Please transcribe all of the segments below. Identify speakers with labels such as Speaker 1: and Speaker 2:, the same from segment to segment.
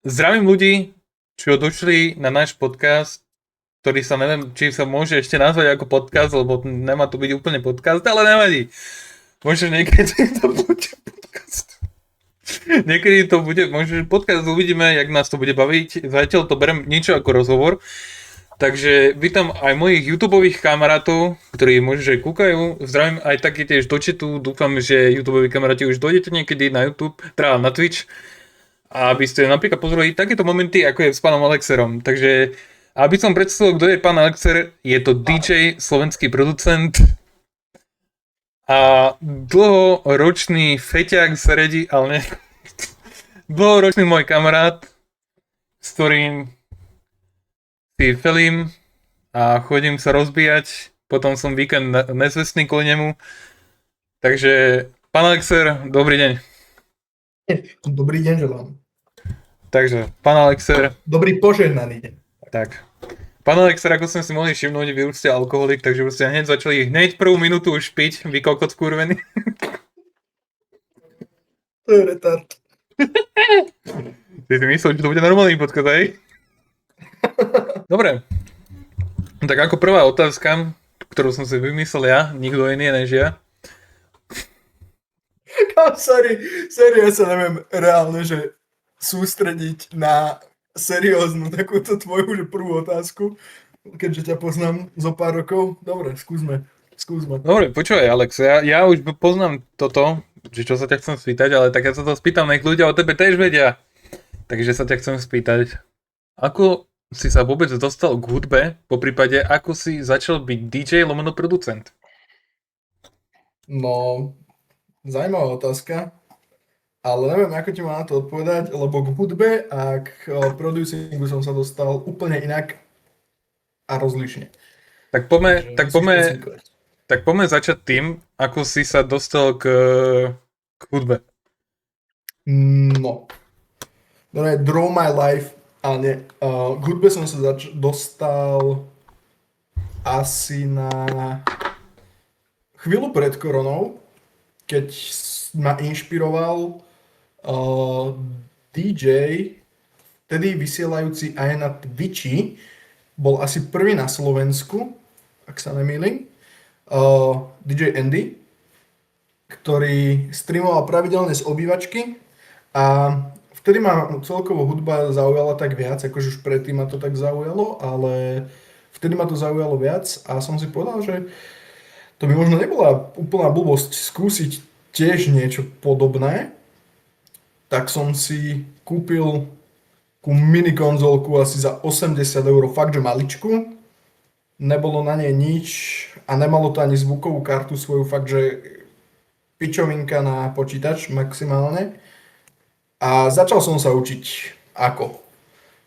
Speaker 1: Zdravím ľudí, čo došli na náš podcast, ktorý sa neviem, či sa môže ešte nazvať ako podcast, lebo nemá to byť úplne podcast, ale nevadí. Možno niekedy to bude podcast. Niekedy to bude, možno podcast, uvidíme, jak nás to bude baviť. Zatiaľ to berem niečo ako rozhovor. Takže vítam aj mojich YouTubeových kamarátov, ktorí možno, že kúkajú. Zdravím aj taký tiež do chatu. Dúfam, že YouTubeoví kamaráti už dojdete niekedy na YouTube, teda na Twitch. A aby ste napríklad pozreli takéto momenty, ako je s pánom Alexerom. Takže, aby som predstavil, kto je pán Alexer, je to DJ, slovenský producent a dlhoročný feťák z Redi, ale ne. Dlhoročný môj kamarát, s ktorým si felím a chodím sa rozbíjať. Potom som víkend nezvestný kvôli nemu. Takže, pán Alexer, dobrý deň.
Speaker 2: Dobrý deň želám.
Speaker 1: Takže, pán Alexer.
Speaker 2: Dobrý požehnaný deň.
Speaker 1: Tak. Pán Alexer, ako sme si mohli všimnúť, vy už ste alkoholik, takže už ste hneď začali prvú minútu už piť, vy kokot skurvený.
Speaker 2: To je retard.
Speaker 1: Ty si myslel, že to bude normálny podcast, hej? Dobre. Tak ako prvá otázka, ktorú som si vymyslel ja, nikto iný než ja.
Speaker 2: Sorry, ja sa neviem reálne, že sústrediť na serióznu takúto tvoju že prvú otázku, keďže ťa poznám zo pár rokov. Dobre, skúsme.
Speaker 1: Dobre, počúvaj Alex, ja už poznám toto, že čo sa ťa chcem spýtať, ale tak ja sa to spýtam, nech ľudia o tebe tiež vedia. Takže sa ťa chcem spýtať, ako si sa vôbec dostal k hudbe, po prípade ako si začal byť DJ lomeno producent?
Speaker 2: No, zaujímavá otázka, ale neviem, ako ti mám na to odpovedať, lebo k hudbe a k producingu som sa dostal úplne inak a rozlišne.
Speaker 1: Tak poďme začať tým, ako si sa dostal k hudbe.
Speaker 2: No, Draw My Life, ale nie. K hudbe som sa dostal asi na chvíľu pred koronou, keď ma inšpiroval DJ, vtedy vysielajúci aj na Twitchi, bol asi prvý na Slovensku, ak sa nemýlim, DJ Andy, ktorý streamoval pravidelne z obývačky a vtedy ma celkovo hudba zaujala tak viac, akože už predtým ma to tak zaujalo, ale vtedy ma to zaujalo viac a som si povedal, že to by možno nebola úplná blbosť skúsiť tiež niečo podobné, tak som si kúpil takú mini konzolku asi za 80 eur, fakt že maličku. Nebolo na nej nič a nemalo to ani zvukovú kartu svoju, fakt že pičovinka na počítač maximálne. A začal som sa učiť ako.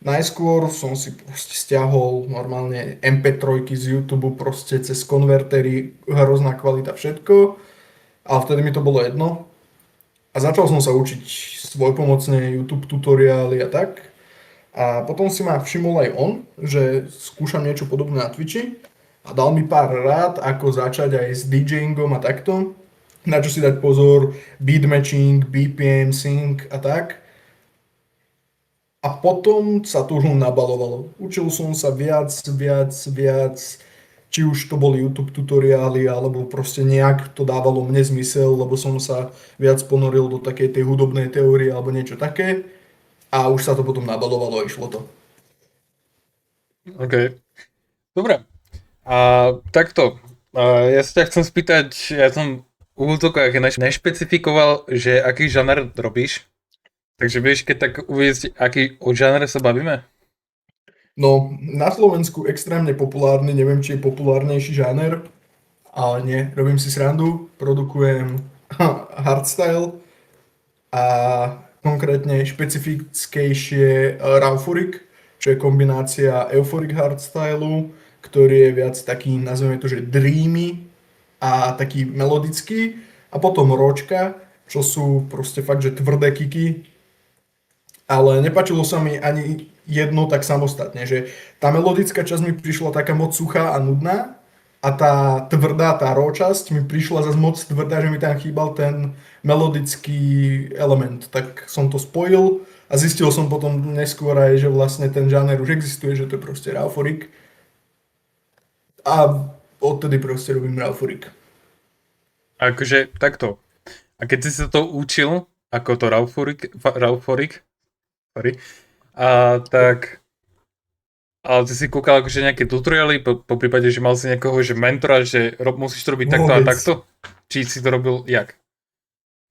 Speaker 2: Najskôr som si proste stiahol normálne MP3 z YouTube proste cez konvertery, hrozná kvalita všetko. Ale vtedy mi to bolo jedno. A začal som sa učiť svojpomocne YouTube tutoriály a tak. A potom si ma všimol aj on, že skúšam niečo podobné na Twitchi. A dal mi pár rád, ako začať aj s DJingom a takto. Na čo si dať pozor, beat matching, BPM, sync a tak. A potom sa to už nabalovalo. Učil som sa viac, či už to boli YouTube tutoriály, alebo proste nejak to dávalo mne zmysel, lebo som sa viac ponoril do takej tej hudobnej teórie alebo niečo také. A už sa to potom nabalovalo a išlo to.
Speaker 1: OK. Dobre. A takto. Ja sa ťa chcem spýtať, ja som v úvodzovkách nešpecifikoval, že aký žáner robíš. Takže vieš, keď tak uviesť, aký o žánre sa bavíme?
Speaker 2: No, na Slovensku extrémne populárny, neviem, či je populárnejší žáner, ale nie, robím si srandu, produkujem hardstyle a konkrétne špecifickejšie Rauforik, čo je kombinácia euphoric hardstylu, ktorý je viac taký, nazveme to, že dreamy a taký melodický, a potom ročka, čo sú proste fakt, že tvrdé kiky, ale nepáčilo sa mi ani jedno tak samostatne, že tá melodická časť mi prišla taká moc suchá a nudná a tá tvrdá, tá raw časť mi prišla zase moc tvrdá, že mi tam chýbal ten melodický element. Tak som to spojil a A zistil som potom neskôr aj, že vlastne ten žáner už existuje, že to je proste Rauforik. A odtedy proste robím Rauforik.
Speaker 1: Akože takto. A keď si sa to učil, ako to Rauforik, sorry, tak ale ty si kúkal akože nejaké tutoriály, po prípade, že mal si nejakého že mentora, že musíš to robiť takto a
Speaker 2: Vôbec.
Speaker 1: takto? Či si to robil jak?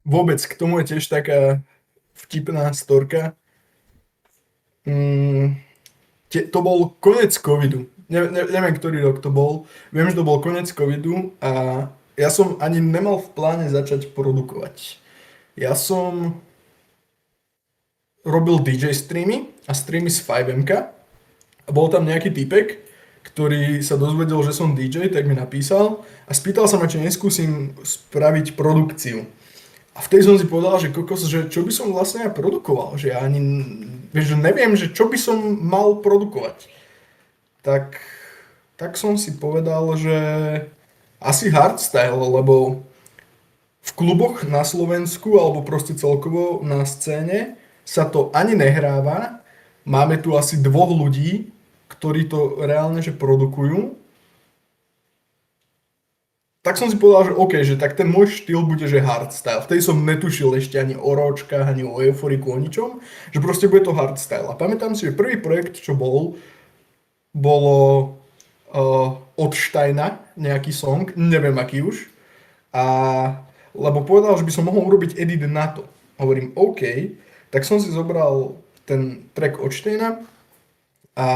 Speaker 2: Vôbec, k tomu je tiež taká vtipná storka. To bol koniec covidu. Neviem, ktorý rok to bol. Viem, že to bol koniec covidu a ja som ani nemal v pláne začať produkovať. Ja som robil DJ streamy a streamy z 5MK a bol tam nejaký typek, ktorý sa dozvedel, že som DJ, tak mi napísal a spýtal sa ma, či neskúsim spraviť produkciu. A vtedy som si povedal, že kokos, že čo by som vlastne aj produkoval, že ja ani vieš, že neviem, že čo by som mal produkovať. Tak som si povedal, že asi hardstyle, lebo v kluboch na Slovensku alebo proste celkovo na scéne sa to ani nehráva. Máme tu asi 2 ľudí, ktorí to reálne že produkujú. Tak som si povedal, že OK, že tak ten môj štýl bude, že hardstyle. Vtedy som netušil ešte ani o ročkách, ani o euforiku, o ničom, že proste bude to hardstyle. A pamätám si, že prvý projekt, čo bolo od Steina, nejaký song, neviem aký už. Lebo povedal, že by som mohol urobiť edit na to. Hovorím OK, tak som si zobral ten track od Steina a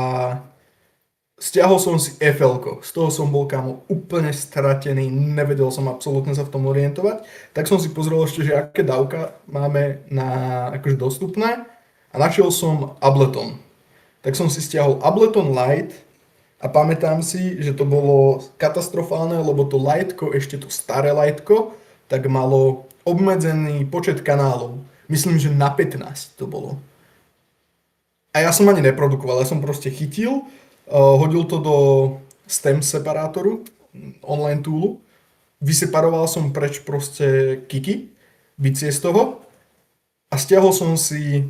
Speaker 2: stiahol som si FL-ko, z toho som bol kámo úplne stratený, nevedel som absolútne sa v tom orientovať, tak som si pozrel ešte, že aké dávka máme na akože dostupné a našiel som Ableton. Tak som si stiahol Ableton Lite a pamätám si, že to bolo katastrofálne, lebo to Liteko, ešte to staré Liteko, tak malo obmedzený počet kanálov. Myslím, že na 15 to bolo. A ja som ani neprodukoval, ja som proste chytil, hodil to do stem separátoru, online toolu, vyseparoval som preč proste kiky, bicie z toho a stiahol som si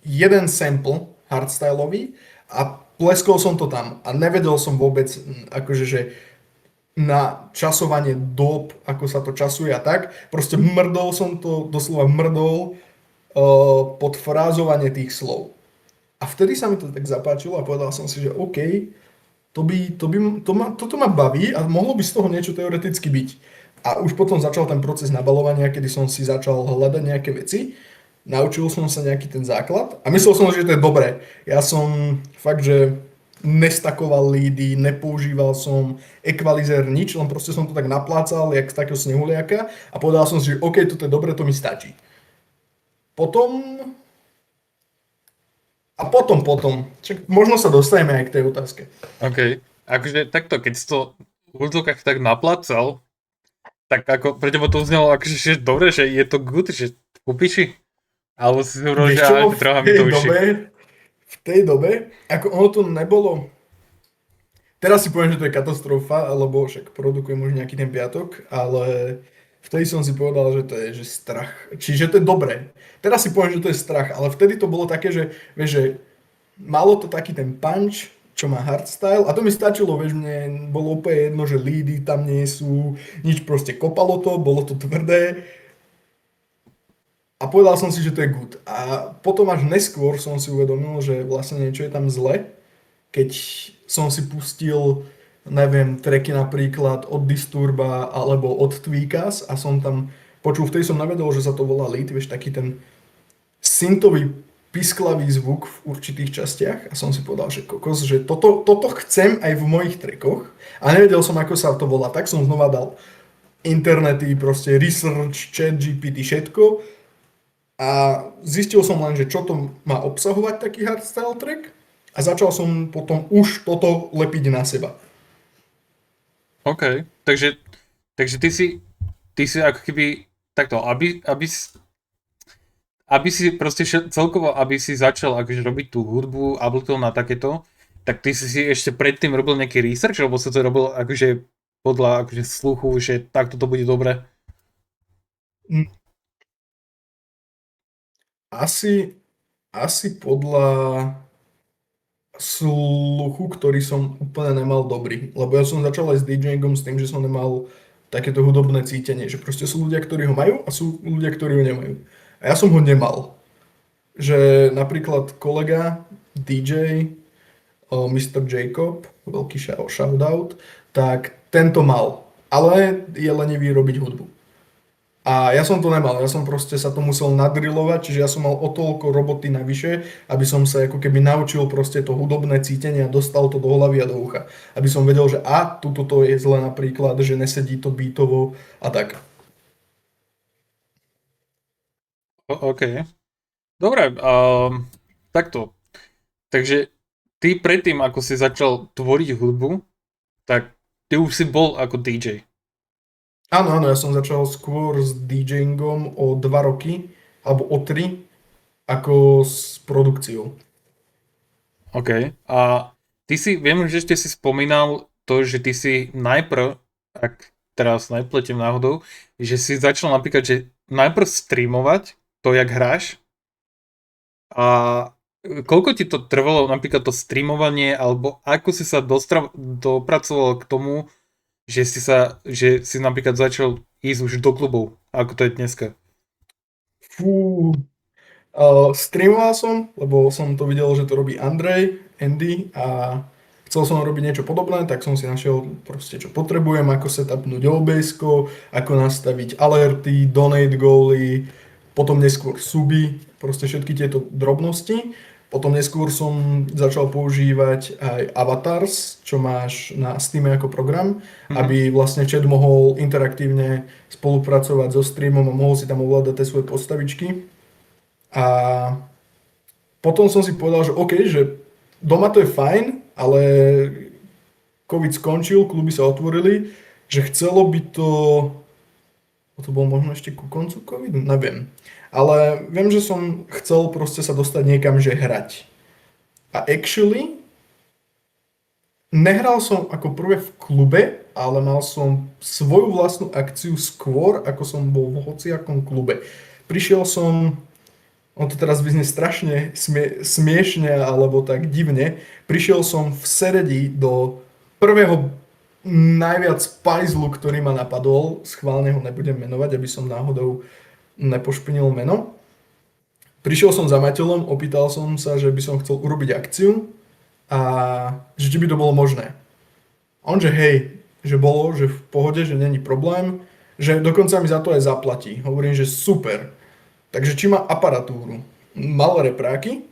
Speaker 2: jeden sample hardstyleový a pleskol som to tam a nevedel som vôbec akože, že na časovanie dôb, ako sa to časuje a tak. Proste mrdol som to, doslova mrdol pod frázovanie tých slov. A vtedy sa mi to tak zapáčilo a povedal som si, že OK, toto ma baví a mohlo by z toho niečo teoreticky byť. A už potom začal ten proces nabalovania, kedy som si začal hľadať nejaké veci. Naučil som sa nejaký ten základ a myslel som, že to je dobré. Ja som fakt, že nestakoval lídy, nepoužíval som ekvalizér, nič, len proste som to tak naplácal, jak z takého snehuliaka a povedal som si, že OK, toto je dobré, to mi stačí. Potom. Čak, možno sa dostaneme aj k tej otázke.
Speaker 1: OK. Akože takto, keď si to v úvodzovkách tak naplácal, tak ako pre teba to uznelo akože že dobre, že je to good, že kúpiš si? Alebo si hovoril, že aj trocha mi to uši.
Speaker 2: V tej dobe, ako ono to nebolo. Teraz si poviem, že to je katastrofa, lebo však produkujem už nejaký ten piatok, ale vtedy som si povedal, že to je že strach. Čiže to je dobré. Teraz si poviem, že to je strach, ale vtedy to bolo také, že, vieš, že malo to taký ten punch, čo má hardstyle a to mi stačilo, vieš, mne bolo úplne jedno, že lídy tam nie sú, nič proste kopalo to, bolo to tvrdé a povedal som si, že to je good. A potom až neskôr som si uvedomil, že vlastne niečo je tam zle, keď som si pustil, neviem, tracky napríklad od Disturba alebo od Tweakas a som tam počul, vtedy som nevedel, že sa to volá lead, vieš, taký ten syntový pisklavý zvuk v určitých častiach a som si povedal, že kokos, že toto chcem aj v mojich trackoch a nevedel som, ako sa to volá, tak som znova dal internety, proste research, chat, GPT, všetko a zistil som len, že čo to má obsahovať taký hardstyle track a začal som potom už toto lepiť na seba.
Speaker 1: OK, takže ty si ako keby takto, aby si proste celkovo, aby si začal akože robiť tú hudbu, Ableton a takéto, tak ty si ešte predtým robil nejaký research, alebo sa to robil akože podľa akože sluchu, že takto to bude dobre?
Speaker 2: Asi Asi podľa sluchu, ktorý som úplne nemal dobrý. Lebo ja som začal aj s DJingom s tým, že som nemal takéto hudobné cítenie, že proste sú ľudia, ktorí ho majú a sú ľudia, ktorí ho nemajú. A ja som ho nemal. Že napríklad kolega DJ Mr. Jacob, veľký shoutout, tak tento mal, ale je lenivý robiť hudbu. A ja som to nemal, ja som proste sa to musel nadrilovať, čiže ja som mal o toľko roboty navyše, aby som sa ako keby naučil proste to hudobné cítenie a dostal to do hlavy a do ucha. Aby som vedel, že tuto to je zle napríklad, že nesedí to beatovo a tak.
Speaker 1: OK. Dobre, takto. Takže ty predtým, ako si začal tvoriť hudbu, tak ty už si bol ako DJ.
Speaker 2: Áno, áno, ja som začal skôr s DJingom o 2 roky, alebo o 3, ako s produkciou.
Speaker 1: OK. A ty si, viem, že ešte si spomínal to, že ty si najprv, ak teraz nepletiem náhodou, že si začal napríklad, že najprv streamovať to, jak hráš. A koľko ti to trvalo, napríklad to streamovanie, alebo ako si sa dopracoval k tomu, že si napríklad začal ísť už do klubov, ako to je dneska?
Speaker 2: Fú, streamoval som, lebo som to videl, že to robí Andy a chcel som robiť niečo podobné, tak som si našiel proste čo potrebujem, ako setupnúť obs ako nastaviť alerty, donate goaly, potom neskôr suby, proste všetky tieto drobnosti. Potom neskôr som začal používať aj Avatars, čo máš na Steam ako program, aby vlastne chat mohol interaktívne spolupracovať so streamom a mohol si tam ovládať tie svoje postavičky. A potom som si povedal, že OK, že doma to je fajn, ale COVID skončil, kluby sa otvorili, že chcelo by to bolo možno ešte ku koncu covidu, neviem. Ale viem, že som chcel proste sa dostať niekam, že hrať. A actually, nehral som ako prvé v klube, ale mal som svoju vlastnú akciu skôr, ako som bol v hociakom klube. Prišiel som, on to teraz vyznie strašne smiešne alebo tak divne, prišiel som v Seredi do prvého najviac pajzlu, ktorý ma napadol, schválne ho nebudem menovať, aby som náhodou nepošpinil meno. Prišiel som za Mateľom, opýtal som sa, že by som chcel urobiť akciu a že či by to bolo možné. A on, že hej, že bolo, že v pohode, že není problém, že dokonca mi za to aj zaplatí. Hovorím, že super. Takže či má aparatúru? Mal repráky,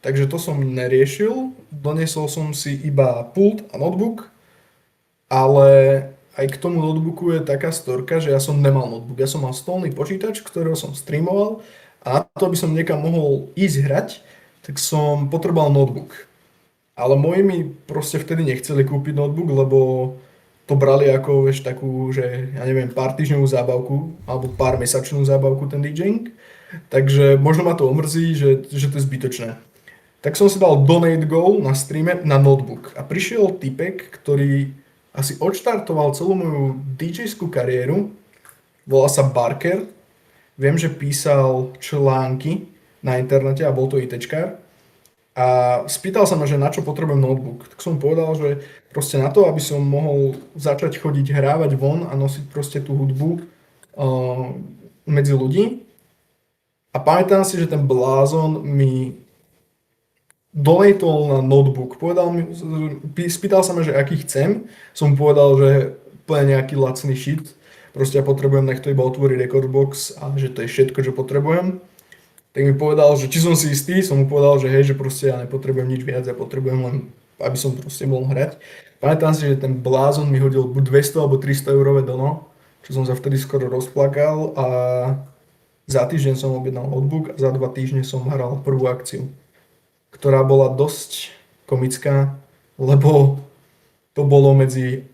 Speaker 2: takže to som neriešil. Doniesol som si iba pult a notebook, ale aj k tomu notebooku je taká storka, že ja som nemal notebook. Ja som mal stolný počítač, ktorého som streamoval a na to, aby som niekam mohol ísť hrať, tak som potreboval notebook. Ale moji mi proste vtedy nechceli kúpiť notebook, lebo to brali ako, vieš, takú, že ja neviem, pár týždňovú zábavku alebo pár mesačnú zábavku ten DJing. Takže možno ma to omrzí, že to je zbytočné. Tak som si dal donate goal na streame na notebook a prišiel typek, ktorý asi odštartoval celú moju DJ-skú kariéru. Volal sa Barker. Viem, že písal články na internete a bol to ITčkár. A spýtal sa ma, že na čo potrebujem notebook. Tak som povedal, že proste na to, aby som mohol začať chodiť hrávať von a nosiť proste tú hudbu medzi ľudí. A pamätám si, že ten blázon mi donatol na notebook. Spýtal sa ma, že aký chcem. Som mu povedal, že úplne nejaký lacný shit. Proste ja potrebujem, nech to iba otvorí Recordbox a že to je všetko, čo potrebujem. Tak mi povedal, že či som si istý, som mu povedal, že hej, že proste ja nepotrebujem nič viac, ja potrebujem len, aby som proste mohol hrať. Pamätám si, že ten blázon mi hodil buď 200 alebo 300 eurové dono, čo som sa vtedy skoro rozplakal a za týždeň som objednal notebook a za 2 týždne som hral prvú akciu, ktorá bola dosť komická, lebo to bolo medzi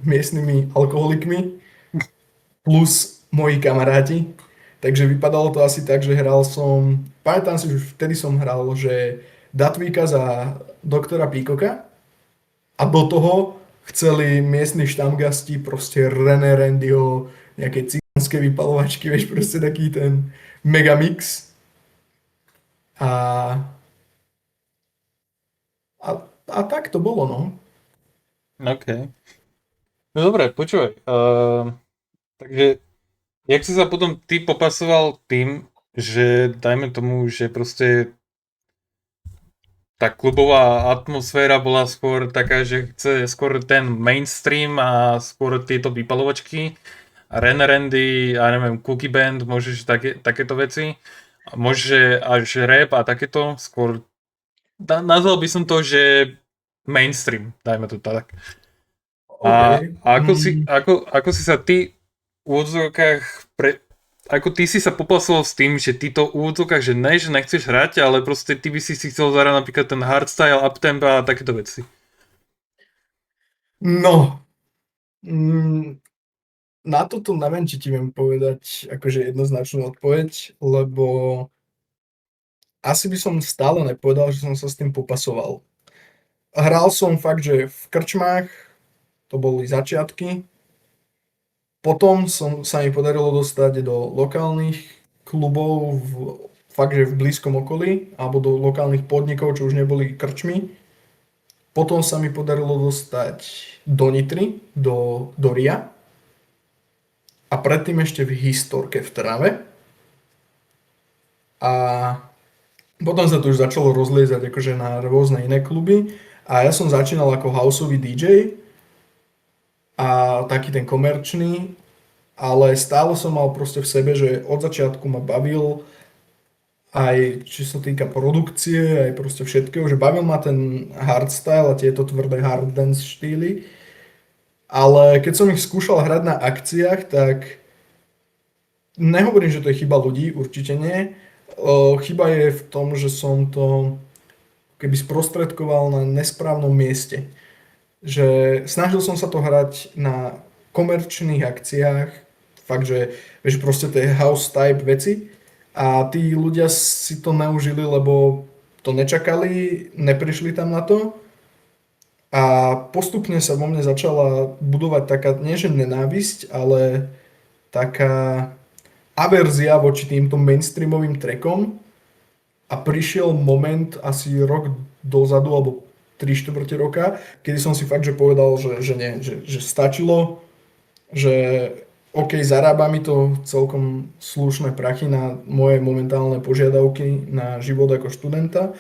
Speaker 2: miestnymi alkoholikmi plus moji kamaráti. Takže vypadalo to asi tak, že pamätám si, že vtedy som hral, že Datvíka za doktora Peacocka a do toho chceli miestni štamgasti proste René Randyho, nejaké cigánske vypalovačky, vieš, proste taký ten megamix. A, a, a tak to bolo, no.
Speaker 1: OK. No dobre, počúvaj. Takže, jak si sa potom ty popasoval tým, že dajme tomu, že proste tá klubová atmosféra bola skôr taká, že chce skôr ten mainstream a skôr tieto vypalovačky. A Ren Randy, ja neviem, Cookie Band, môžeš takéto veci. A môže až rap a takéto, skôr nazval by som to, že mainstream, dajme to tak.
Speaker 2: OK.
Speaker 1: A ako si sa ty v úvodzovkách ako ty si sa popasoval s tým, že ty to v úvodzovkách, že ne, že nechceš hrať, ale proste ty by si chcel zahrať napríklad ten hardstyle, uptempo a takéto veci.
Speaker 2: No, mm, na toto neviem, či ti viem povedať akože jednoznačnú odpoveď, lebo asi by som stále nepovedal, že som sa s tým popasoval. Hral som fakt, že v krčmách, to boli začiatky. Potom sa mi podarilo dostať do lokálnych klubov fakt, že v blízkom okolí, alebo do lokálnych podnikov, čo už neboli krčmy. Potom sa mi podarilo dostať do Nitry, do RIA. A predtým ešte v Historke v Trnave. A potom sa to už začalo rozliezať akože na rôzne iné kluby. A ja som začínal ako houseový DJ a taký ten komerčný, ale stále som mal proste v sebe, že od začiatku ma bavil aj čo sa týka produkcie, aj proste všetkého, že bavil ma ten hardstyle a tieto tvrdé hard dance štýly. Ale keď som ich skúšal hrať na akciách, tak nehovorím, že to je chyba ľudí, určite nie. Chyba je v tom, že som to keby sprostredkoval na nesprávnom mieste. Že snažil som sa to hrať na komerčných akciách, fakt, že vieš, proste tie house type veci a tí ľudia si to neužili, lebo to nečakali, neprišli tam na to a postupne sa vo mne začala budovať taká, nie že nenávisť, ale taká averzia voči týmto mainstreamovým trackom a prišiel moment asi rok dozadu, alebo 3/4 roka, kedy som si fakt, že povedal, že nie, že stačilo, že OK, zarába mi to celkom slušné prachy na moje momentálne požiadavky na život ako študenta,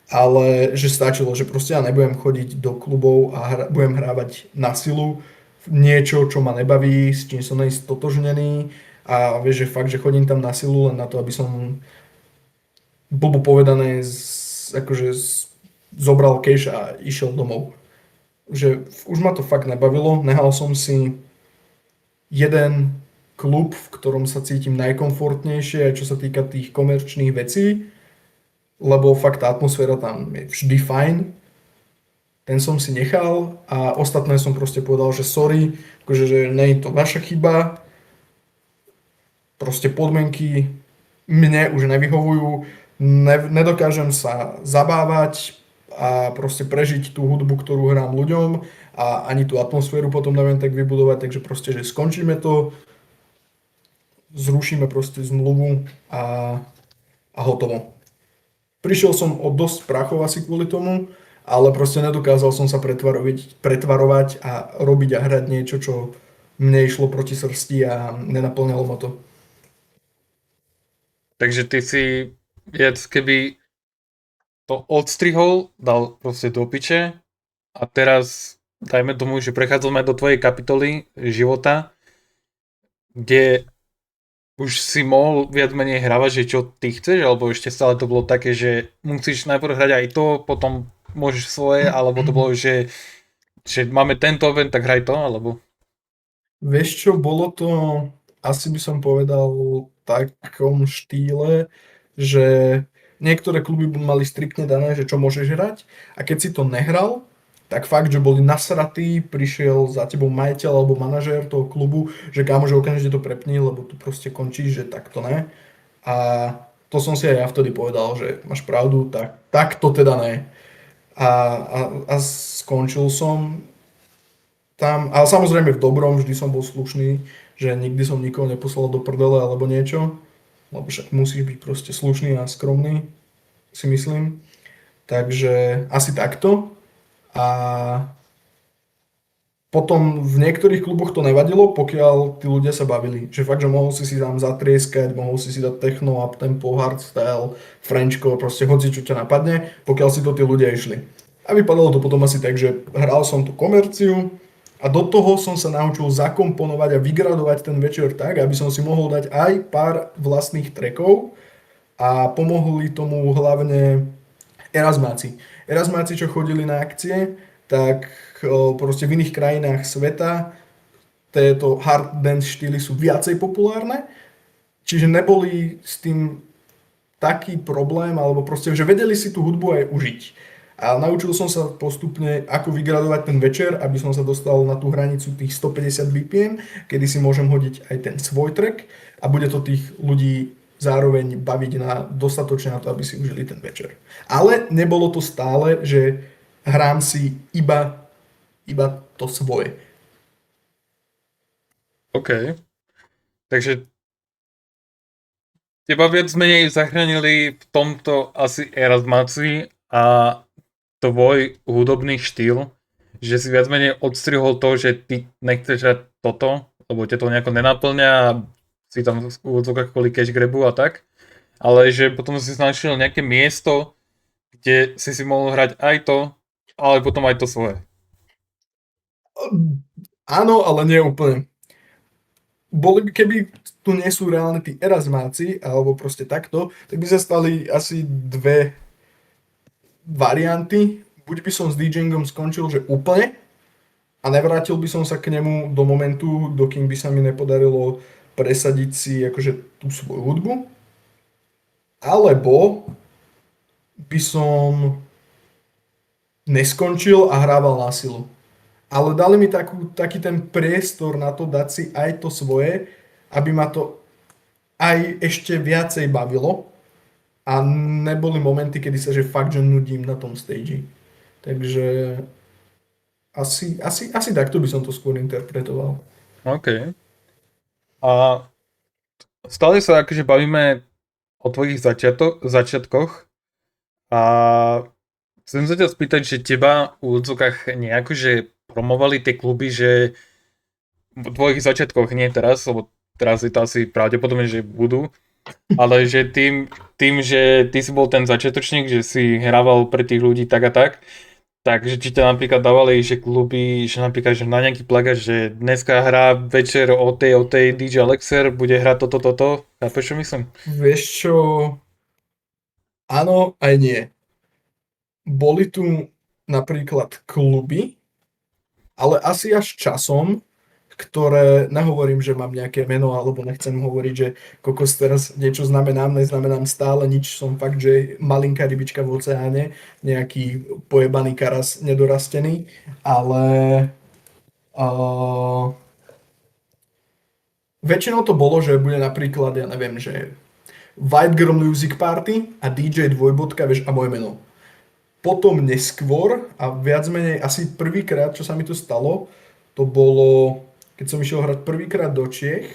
Speaker 2: ale že stačilo, že proste ja nebudem chodiť do klubov a budem hrávať na silu niečo, čo ma nebaví, s čím som stotožnený a vieš, že fakt, že chodím tam na silu len na to, aby som blbo povedané akože zobral cash a išiel domov. Že už ma to fakt nebavilo, nehal som si jeden klub, v ktorom sa cítim najkomfortnejšie, čo sa týka tých komerčných vecí, lebo fakt tá atmosféra tam je vždy fajn. Ten som si nechal a ostatné som proste povedal, že sorry, akože, že nie je to vaša chyba, proste podmienky mne už nevyhovujú, nedokážem sa zabávať a proste prežiť tú hudbu, ktorú hrám ľuďom a ani tú atmosféru potom neviem tak vybudovať, takže proste, že skončíme to, zrušíme proste zmluvu a hotovo. Prišiel som o dosť prachov asi kvôli tomu, ale proste nedokázal som sa pretvarovať a robiť a hrať niečo, čo mne išlo proti srsti a nenaplňalo ma to.
Speaker 1: Takže ty si viac keby to odstrihol, dal proste do piče a teraz dajme tomu, že prechádzame do tvojej kapitoly života, kde už si mohol viac menej hravať, že čo ty chceš, alebo ešte stále to bolo také, že musíš najprv hrať aj to, potom môžeš svoje, alebo to bolo, že máme tento event, tak hraj to, alebo...
Speaker 2: Vieš čo, bolo to, asi by som povedal, v takom štýle, že niektoré kluby mali striktne dané, že čo môžeš hrať a keď si to nehral, tak fakt, že boli nasratí, prišiel za tebou majiteľ alebo manažér toho klubu, že kámo, že okamžite to prepni, lebo tu proste končíš, že takto ne. A to som si aj ja vtedy povedal, že máš pravdu, tak to teda ne. A skončil som tam, ale samozrejme v dobrom, vždy som bol slušný, že nikdy som nikoho neposlal do prdele alebo niečo, lebo však musíš byť proste slušný a skromný. si myslím. Takže asi takto. A potom v niektorých kluboch to nevadilo, pokiaľ tí ľudia sa bavili. Že fakt, že mohol si tam zatrieskať, mohol si dať techno, uptempo, hardstyle, frenchko, proste hoci čo ťa napadne, pokiaľ si to tí ľudia išli. A vypadalo to potom asi tak, že hral som tú komerciu a do toho som sa naučil zakomponovať a vygradovať ten večer tak, aby som si mohol dať aj pár vlastných trackov a pomohli tomu hlavne Erasmáci. Erasmáci, čo chodili na akcie, tak proste v iných krajinách sveta tieto hard dance štýly sú viacej populárne, čiže neboli s tým taký problém, alebo proste, že vedeli si tú hudbu aj užiť. A naučil som sa postupne, ako vygradovať ten večer, aby som sa dostal na tú hranicu tých 150 BPM, kedy si môžem hodiť aj ten svoj track a bude to tých ľudí zároveň baviť na dostatočne na to, aby si užili ten večer. Ale nebolo to stále, že hrám si iba to svoje.
Speaker 1: OK. Takže teba viac menej zachránili v tomto asi Erasmáci a tvoj hudobný štýl, že si viac menej odstrihol to, že ty nechceš hrať toto, lebo ťa to nejako nenaplňa a si tam v úvodzovkách kvôli cash grabu a tak, ale že potom si našiel nejaké miesto, kde si mohol hrať aj to, ale potom aj to svoje.
Speaker 2: Áno, ale nie úplne. Keby tu nie sú reálne tí Erasmáci, alebo proste takto, tak by sa stali asi dve varianty. Buď by som s DJingom skončil, že úplne, a nevrátil by som sa k nemu do momentu, dokým by sa mi nepodarilo presadiť si akože tú svoju hudbu. Alebo by som neskončil a hrával na silu. Ale dali mi taký ten priestor na to dať si aj to svoje, aby ma to aj ešte viacej bavilo a neboli momenty, kedy sa že fakt, že nudím na tom stage. Takže asi takto by som to skôr interpretoval.
Speaker 1: OK. A stále sa akože bavíme o tvojich začiatkoch a chcem sa ťa spýtať, že teba v úvodzovkách nejako, že promovali tie kluby, že v tvojich začiatkoch, nie teraz, lebo teraz je to asi pravdepodobne, že budú, ale že tým, že ty si bol ten začiatočník, že si hrával pre tých ľudí tak a tak, takže či ťa napríklad dávali, že kluby, že napríklad že na nejaký plagát, že dneska hrá večer o tej DJ Alexer, bude hrať toto, chápeš čo myslím?
Speaker 2: Vieš čo, áno aj nie. Boli tu napríklad kluby, ale asi až časom, ktoré, nehovorím, že mám nejaké meno, alebo nechcem hovoriť, že kokos teraz niečo znamenám, neznamenám stále nič, som fakt, že malinká rybička v oceáne, nejaký pojebaný karas nedorastený, ale väčšinou to bolo, že bude napríklad, ja neviem, že White Girl Music Party a DJ dvojbodka, vieš, a moje meno. Potom neskôr a viac menej asi prvýkrát, čo sa mi to stalo, to bolo, keď som išiel hrať prvýkrát do Čiech,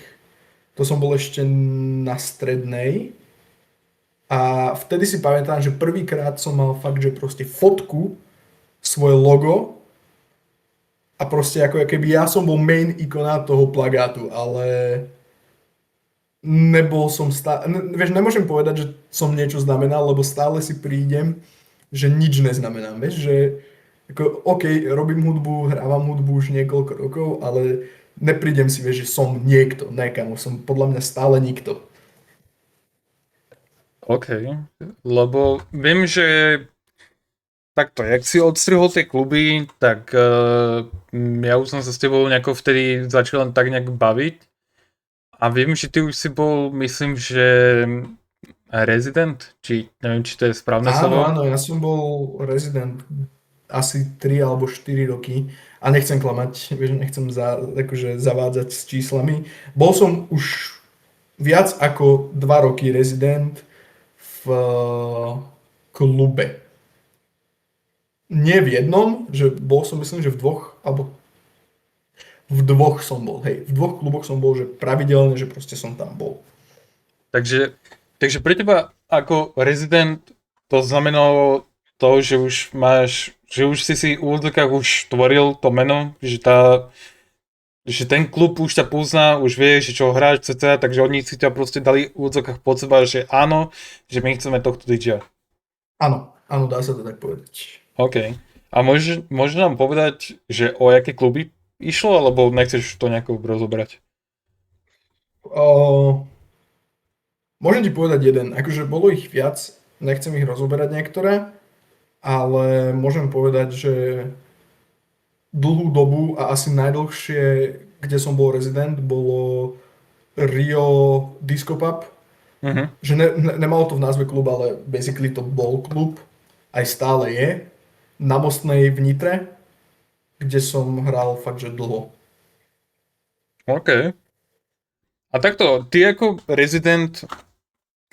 Speaker 2: to som bol ešte na strednej a vtedy si pamätám, že prvýkrát som mal fakt, že proste fotku, svoje logo a proste ako keby ja som bol main ikona toho plagátu, ale nebol som stále, vieš, nemôžem povedať, že som niečo znamenal, lebo stále si prídem, že nič neznamenám, vieš, že ako, OK, robím hudbu, hrávam hudbu už niekoľko rokov, ale neprídem si, vieš, že som niekto, nekamo, som podľa mňa stále nikto.
Speaker 1: OK, lebo viem, že takto, jak si odstrihol tie kluby, tak ja už som sa s tebou nejako vtedy začal len tak nejak baviť a viem, že ty už si bol, myslím, že rezident, či neviem, či to je správne slovo.
Speaker 2: Áno, ja som bol rezident asi 3 alebo 4 roky a nechcem klamať, vieš, nechcem akože zavádzať s číslami. Bol som už viac ako 2 roky rezident v klube. Nie v jednom, že bol som myslím, že v dvoch, alebo v dvoch som bol, hej, v dvoch kluboch som bol, že pravidelne, že proste som tam bol.
Speaker 1: Takže pre teba ako rezident To znamenalo to, že už máš, že už si v úvodzovkách už tvoril to meno, že ten klub už ťa pozná, už vie, že čo hráš, etc., takže oni si ťa proste dali v úvodzovkách pod seba, že áno, že my chceme tohto DJ.
Speaker 2: Áno, dá sa to tak povedať.
Speaker 1: OK. A môžeš nám povedať, že o aké kluby išlo, alebo nechceš to nejako rozobrať?
Speaker 2: O, Môžem ti povedať jeden, akože bolo ich viac, nechcem ich rozoberať niektoré, ale môžem povedať, že dlhú dobu a asi najdlhšie, kde som bol rezident, bolo Rio Disco Pub.
Speaker 1: Mhm.
Speaker 2: Že nemalo to v názve klub, ale basically to bol klub, aj stále je, na Mostnej v Nitre, kde som hral fakt, že dlho.
Speaker 1: OK. A takto, ty ako rezident,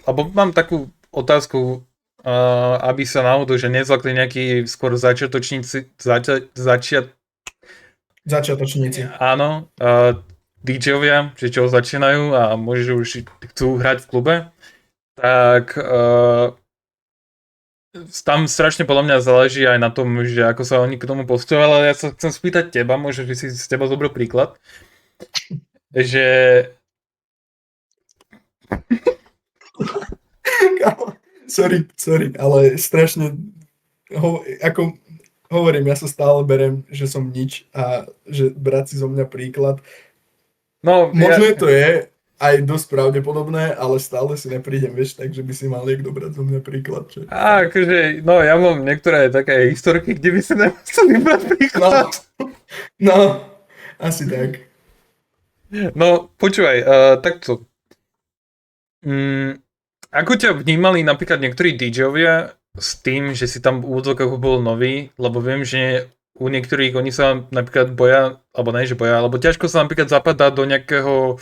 Speaker 1: alebo mám takú otázku, aby sa náhodou, že nezlakli nejakí skôr začiatočníci,
Speaker 2: Začiatočníci.
Speaker 1: áno, DJ-ovia, že čo začínajú a môže, že už chcú hrať v klube, tak tam strašne podľa mňa záleží aj na tom, že ako sa oni k tomu postavia, ale ja sa chcem spýtať teba, možno, že si z teba zobril príklad, že
Speaker 2: Sorry, ale strašne, ako hovorím, ja sa stále berem, že som nič a že brať si zo mňa príklad.
Speaker 1: no,
Speaker 2: Možno to je aj dosť pravdepodobné, ale stále si neprídem, vieš, tak, že by si mal niekto brať zo mňa príklad. Že...
Speaker 1: akože, no ja mám niektoré také historky, kde by si nemuseli brať príklad.
Speaker 2: No, asi tak.
Speaker 1: No, počúvaj, takto. Ako ťa vnímali napríklad niektorí DJ-ovia s tým, že si tam v úvodzovkách bol nový, lebo viem, že u niektorých oni sa napríklad boja, alebo ne, že boja, alebo ťažko sa napríklad zapadá do nejakého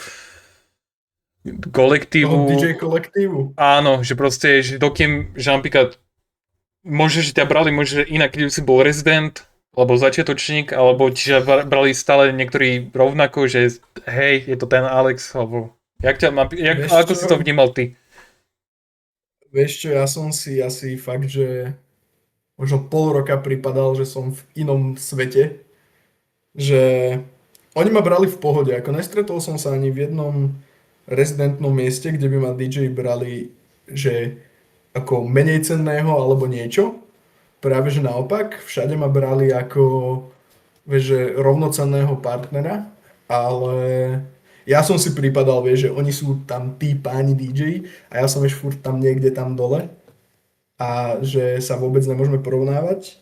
Speaker 1: kolektívu.
Speaker 2: Toho DJ kolektívu.
Speaker 1: Áno, že proste, že dokým, že napríklad môže, že ťa brali, môže inak, keď si bol rezident, alebo začiatočník, alebo čiže brali stále niektorí rovnako, že hej, je to ten Alex, alebo ako si to vnímal ty?
Speaker 2: Vieš čo, ja som si asi fakt, že možno pol roka pripadal, že som v inom svete, že oni ma brali v pohode, ako nestretol som sa ani v jednom rezidentnom mieste, kde by ma DJ brali, že ako menej cenného alebo niečo. Práve že naopak, všade ma brali ako vieš, že rovnocenného partnera, ale ja som si pripadal, vieš, že oni sú tam tí páni DJ a ja som ešte furt tam niekde tam dole a že sa vôbec nemôžeme porovnávať,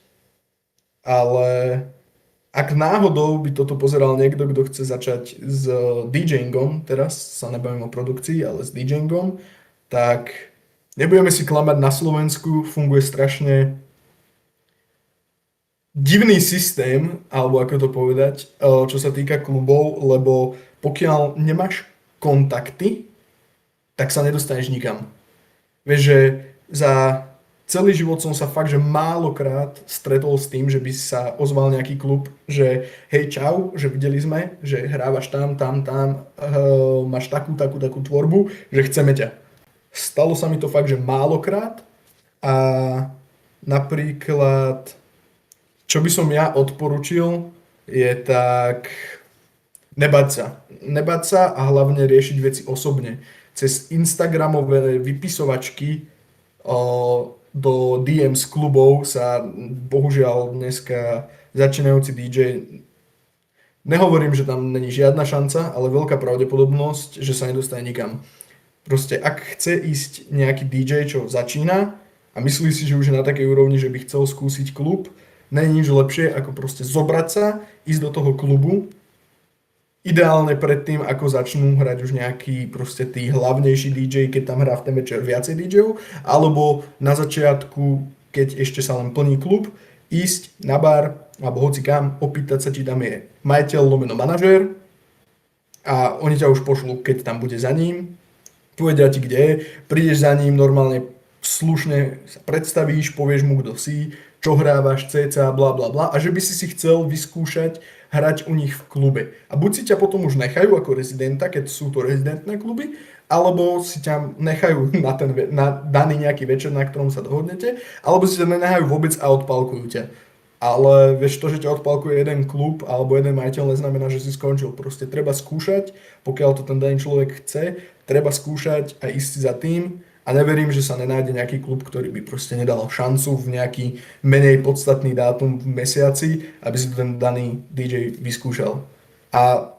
Speaker 2: ale ak náhodou by toto pozeral niekto, kto chce začať s DJingom, teraz sa nebavím o produkcii, ale s DJingom, tak nebudeme si klamať, na Slovensku funguje strašne divný systém, alebo ako to povedať, čo sa týka klubov, lebo pokiaľ nemáš kontakty, tak sa nedostaneš nikam. Vieš, že za celý život som sa fakt, že málokrát stretol s tým, že by sa ozval nejaký klub, že hej čau, že videli sme, že hrávaš tam, máš takú tvorbu, že chceme ťa. Stalo sa mi to fakt, že málokrát a napríklad, čo by som ja odporučil, je tak nebať sa a hlavne riešiť veci osobne. Cez Instagramové vypisovačky do DMs klubov sa bohužiaľ dneska začínajúci DJ, nehovorím, že tam není žiadna šanca, ale veľká pravdepodobnosť, že sa nedostane nikam. Proste ak chce ísť nejaký DJ, čo začína a myslí si, že už je na takej úrovni, že by chcel skúsiť klub, není nič lepšie, ako proste zobrať sa, ísť do toho klubu, ideálne predtým, ako začnú hrať už nejaký proste tí hlavnejší DJ, keď tam hrá v ten večer viacej DJov, alebo na začiatku, keď ešte sa len plní klub, ísť na bar, alebo hoci kam, opýtať sa, či tam je majiteľ lomeno manažér a oni ťa už pošlú, keď tam bude za ním, povedia ti, kde je, prídeš za ním, normálne slušne sa predstavíš, povieš mu, kto si, čo hrávaš, cca, bla bla bla a že by si chcel vyskúšať hrať u nich v klube. A buď si ťa potom už nechajú ako rezidenta, keď sú to rezidentné kluby, alebo si ťa nechajú na daný nejaký večer, na ktorom sa dohodnete, alebo si ťa nenechajú vôbec a odpalkujú ťa. Ale vieš, to, že ťa odpalkuje jeden klub alebo jeden majiteľ, neznamená, že si skončil. Proste treba skúšať, pokiaľ to ten daný človek chce, treba skúšať a ísť si za tým. A neverím, že sa nenájde nejaký klub, ktorý by proste nedal šancu v nejaký menej podstatný dátum v mesiaci, aby si to ten daný DJ vyskúšal. A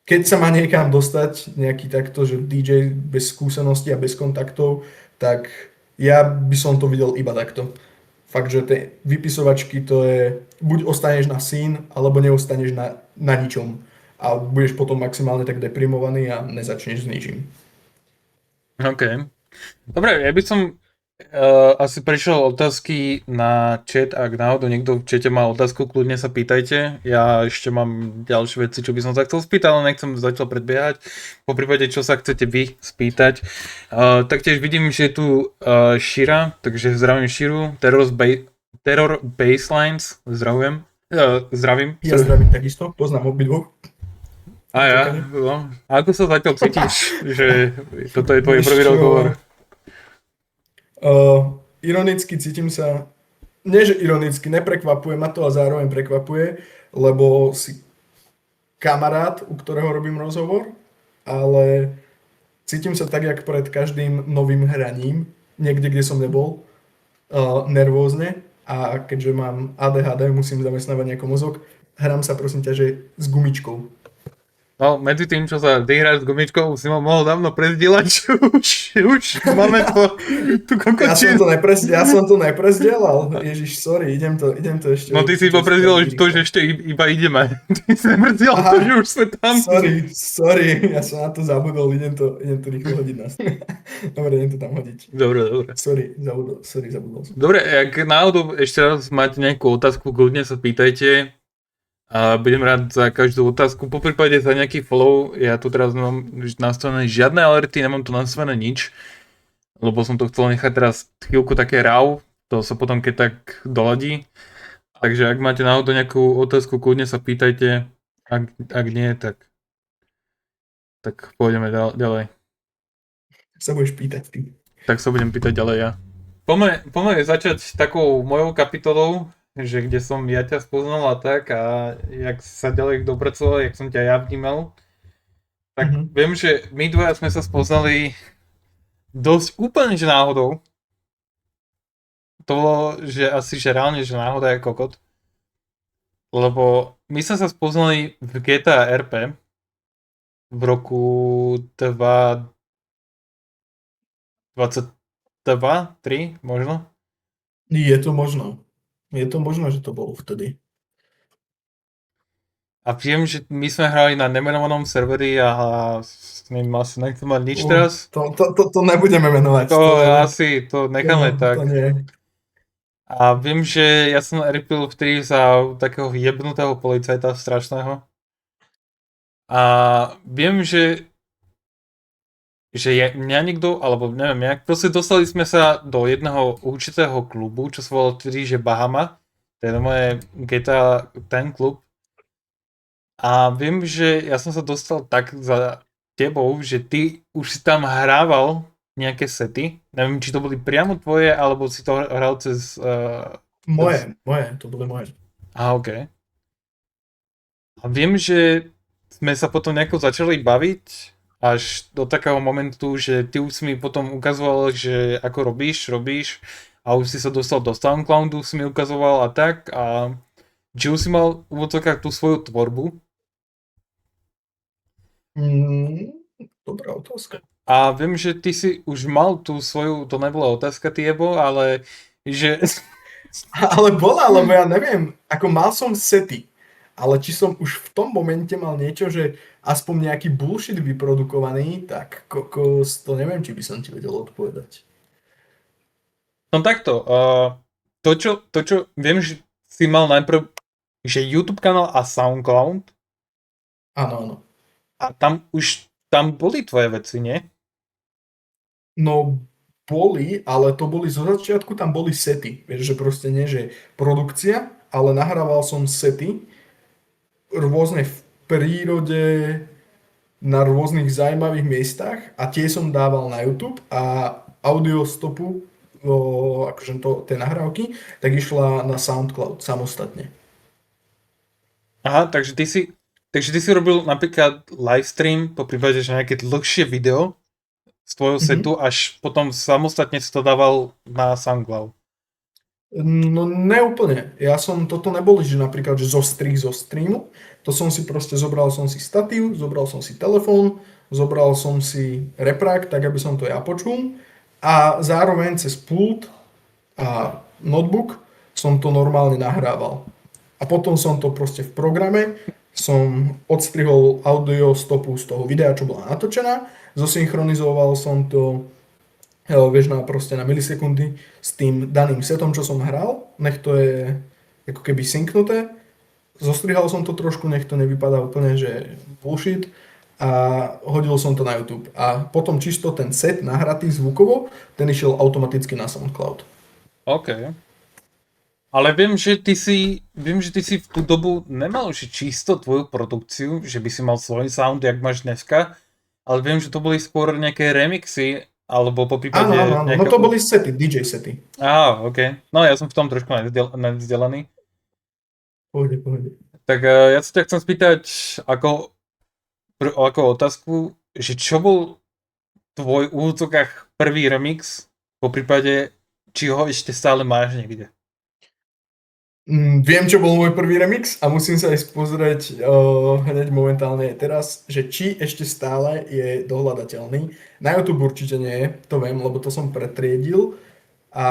Speaker 2: keď sa má niekam dostať nejaký takto, že DJ bez skúsenosti a bez kontaktov, tak ja by som to videl iba takto. Fakt, že tie vypisovačky to je, buď ostaneš na sín, alebo neostaneš na ničom. A budeš potom maximálne tak deprimovaný a nezačneš s ničím.
Speaker 1: OK. Dobre, ja by som asi prešiel otázky na chat, ak náhodou niekto v chate má otázku, kľudne sa pýtajte. Ja ešte mám ďalšie veci, čo by som sa chcel spýtať, ale nechcem zatiaľ predbiehať. Po prípade, čo sa chcete vy spýtať. Taktiež vidím, že je tu Shira, takže zdravím Shiru. Terror Baselines, zdravujem. Zdravím.
Speaker 2: Ja zdravím takisto, poznám obidvoch.
Speaker 1: A ja, no. Ako sa zatiaľ cítiš, že toto je tvoj prvý rozhovor?
Speaker 2: Ironicky cítim sa, nie že ironicky, neprekvapuje ma to a zároveň prekvapuje, lebo si kamarát, u ktorého robím rozhovor, ale cítim sa tak, jak pred každým novým hraním, niekde, kde som nebol, nervózne, a keďže mám ADHD, musím zamestnávať nejako mozog, hrám sa prosím ťa, že s gumičkou.
Speaker 1: No, medzi tým, čo sa ty hráš s gumičkou, si ma mohol dávno prezdielať, už máme tu kokočinu.
Speaker 2: Ja som to neprezdielal. Ježiš, sorry, idem to ešte...
Speaker 1: No ty si iba prezdielal to, že ešte iba ideme. Ty si neprezdielal to, že už sme tam.
Speaker 2: Sorry, ja som na to zabudol, idem to rýchlo hodiť nás. Dobre, idem to tam hodiť.
Speaker 1: Dobre.
Speaker 2: Sorry, zabudol som.
Speaker 1: Dobre, ak náhodou ešte raz máte nejakú otázku, kľudne sa pýtajte. A budem rád za každú otázku, po prípade za nejaký follow. Ja tu teraz nemám nastavené žiadne alerty, nemám tu nastavené nič, lebo som to chcel nechať teraz chvíľku také raw, to sa potom keď tak doladí. Takže ak máte náhodou nejakú otázku, kľudne sa pýtajte, ak nie, tak pôjdeme ďalej.
Speaker 2: Sa budeš pýtať ty.
Speaker 1: Tak sa budem pýtať ďalej ja. Poďme začať takou mojou kapitolou, že kde som ja ťa spoznal a tak a jak sa ďalej dopracoval, jak som ťa ja vnímal. Tak viem, že my dvaja sme sa spoznali dosť úplne že náhodou. To bolo, že asi že reálne, že náhoda je kokot. Lebo my sme sa spoznali v GTA RP v roku 2022-3 možno.
Speaker 2: Je to možno, že to bolo vtedy.
Speaker 1: A viem, že my sme hrali na nemenovanom serveri a s ním asi nechcem mať nič teraz.
Speaker 2: To nebudeme menovať.
Speaker 1: To necháme tak.
Speaker 2: To nie.
Speaker 1: A viem, že ja som ripil vtedy za takého jebnutého policajta strašného. A viem, že je mňa niekto, alebo neviem jak, proste dostali sme sa do jedného určitého klubu, čo sa volalo vtedy, že Bahama. To je moje GTA ten klub. A viem, že ja som sa dostal tak za tebou, že ty už si tam hrával nejaké sety. Neviem, či to boli priamo tvoje, alebo si to hral cez...
Speaker 2: Moje, to boli moje.
Speaker 1: OK. A viem, že sme sa potom nejako začali baviť, až do takého momentu, že ty už si mi potom ukazoval, že ako robíš a už si sa dostal do SoundCloudu, si mi ukazoval a tak a či už si mal v úvodzovkách tú svoju tvorbu?
Speaker 2: Dobrá otázka.
Speaker 1: A viem, že ty si už mal tú svoju, to nebola otázka Tiebo, ale že...
Speaker 2: Ale bola, lebo ja neviem, ako mal som sety, ale či som už v tom momente mal niečo, že aspoň nejaký bullshit vyprodukovaný, tak kokos, to neviem, či by som ti vedel odpovedať.
Speaker 1: No takto, to čo viem, že si mal najprv, že YouTube kanál a SoundCloud.
Speaker 2: Áno.
Speaker 1: A tam boli tvoje veci, nie?
Speaker 2: No boli, ale to boli zo začiatku, tam boli sety. Vieš, že proste nie, že produkcia, ale nahrával som sety rôzne v prírode, na rôznych zaujímavých miestach a tie som dával na YouTube a audio stopu, akože tie nahrávky, tak išla na SoundCloud samostatne.
Speaker 1: Aha, takže ty si robil napríklad livestream, po prípade, že nejaké dlhšie video z tvojho setu, až potom samostatne si to dával na SoundCloud.
Speaker 2: No neúplne. Toto nebolo, že napríklad, že zo streamu. To som si proste, zobral som si statív, zobral som si telefón, zobral som si reprák, tak aby som to ja počul. A zároveň cez pult a notebook som to normálne nahrával. A potom som to proste v programe, som odstrihol audio stopu z toho videa, čo bola natočená, zosynchronizoval som to vieš, proste na milisekundy s tým daným setom, čo som hral, nech to je ako keby synknuté. Zostrihal som to trošku, nech to nevypadá úplne, že bullshit a hodil som to na YouTube. A potom čisto ten set nahratý zvukovo, ten išiel automaticky na SoundCloud.
Speaker 1: OK. Ale viem, že ty si v tú dobu nemal už čisto tvoju produkciu, že by si mal svoj sound, jak máš dneska, ale viem, že to boli skôr nejaké remixy, alebo po prípade...
Speaker 2: Áno, no to boli sety, DJ sety.
Speaker 1: OK. No ja som v tom trošku nevzdelaný.
Speaker 2: Pohode.
Speaker 1: Tak ja sa ťa chcem spýtať ako otázku, že čo bol tvoj v úvodzovkách prvý remix, po prípade, či ho ešte stále máš niekde?
Speaker 2: Viem, čo bol môj prvý remix a musím sa aj pozrieť hneď momentálne teraz, že či ešte stále je dohľadateľný. Na YouTube určite nie je, to viem, lebo to som pretriedil a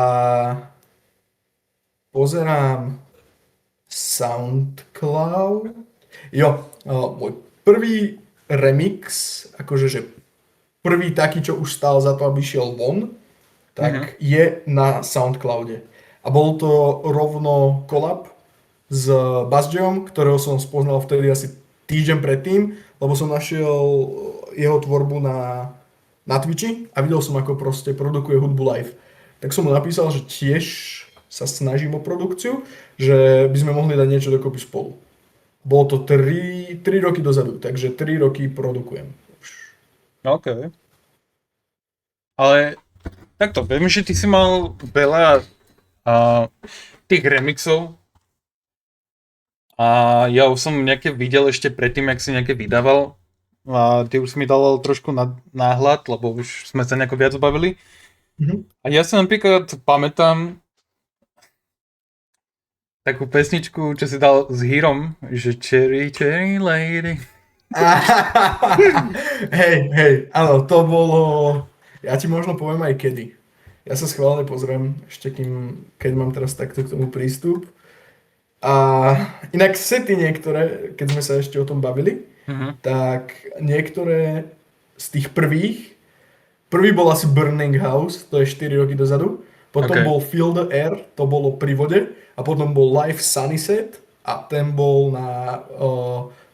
Speaker 2: pozerám SoundCloud. Jo, môj prvý remix, akože že prvý taký, čo už stál za to, aby šiel von, tak je na SoundCloude. A bol to rovno kolab s Basjom, ktorého som spoznal vtedy asi týždeň predtým, lebo som našiel jeho tvorbu na Twitchi a videl som, ako proste produkuje hudbu live. Tak som mu napísal, že tiež sa snažím o produkciu, že by sme mohli dať niečo dokopy spolu. Bolo to 3 roky dozadu, takže 3 roky produkujem.
Speaker 1: OK. Ale takto, viem, že ty si mal veľa tých remixov a ja už som nejaké videl ešte predtým, jak si nejaké vydával a ty už si mi dal trošku náhľad, lebo už sme sa nejako viac bavili. A ja si napríklad pamätám takú pesničku, čo si dal s Hírom, že Cherry Lady.
Speaker 2: Hej, áno, to bolo, ja ti možno poviem aj kedy. Ja sa schválne pozriem, ešte keď mám teraz takto k tomu prístup. A inak sety niektoré, keď sme sa ešte o tom bavili, tak niektoré z tých prvý bol asi Burning House, to je 4 roky dozadu, potom bol Feel the Air, to bolo pri vode, a potom bol Live Sunset a ten bol na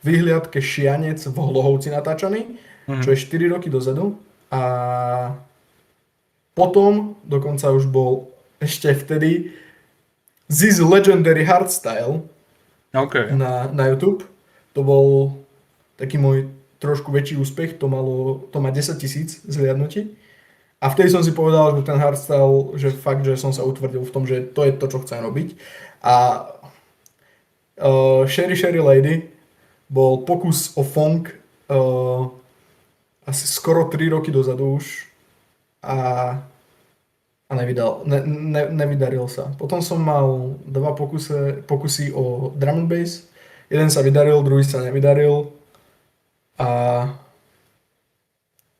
Speaker 2: vyhliadke Šianec v Hlohovci natáčaný, čo je 4 roky dozadu. A potom dokonca už bol ešte vtedy This Legendary Hardstyle na YouTube. To bol taký môj trošku väčší úspech, to má 10 000 zhliadnutí. A vtedy som si povedal, že ten hardstyle, že fakt, že som sa utvrdil v tom, že to je to, čo chcem robiť. A Sherry Lady bol pokus o funk asi skoro 3 roky dozadu už. A nevydaril sa. Potom som mal 2 pokusy o drum and bass. Jeden sa vydaril, druhý sa nevydaril. A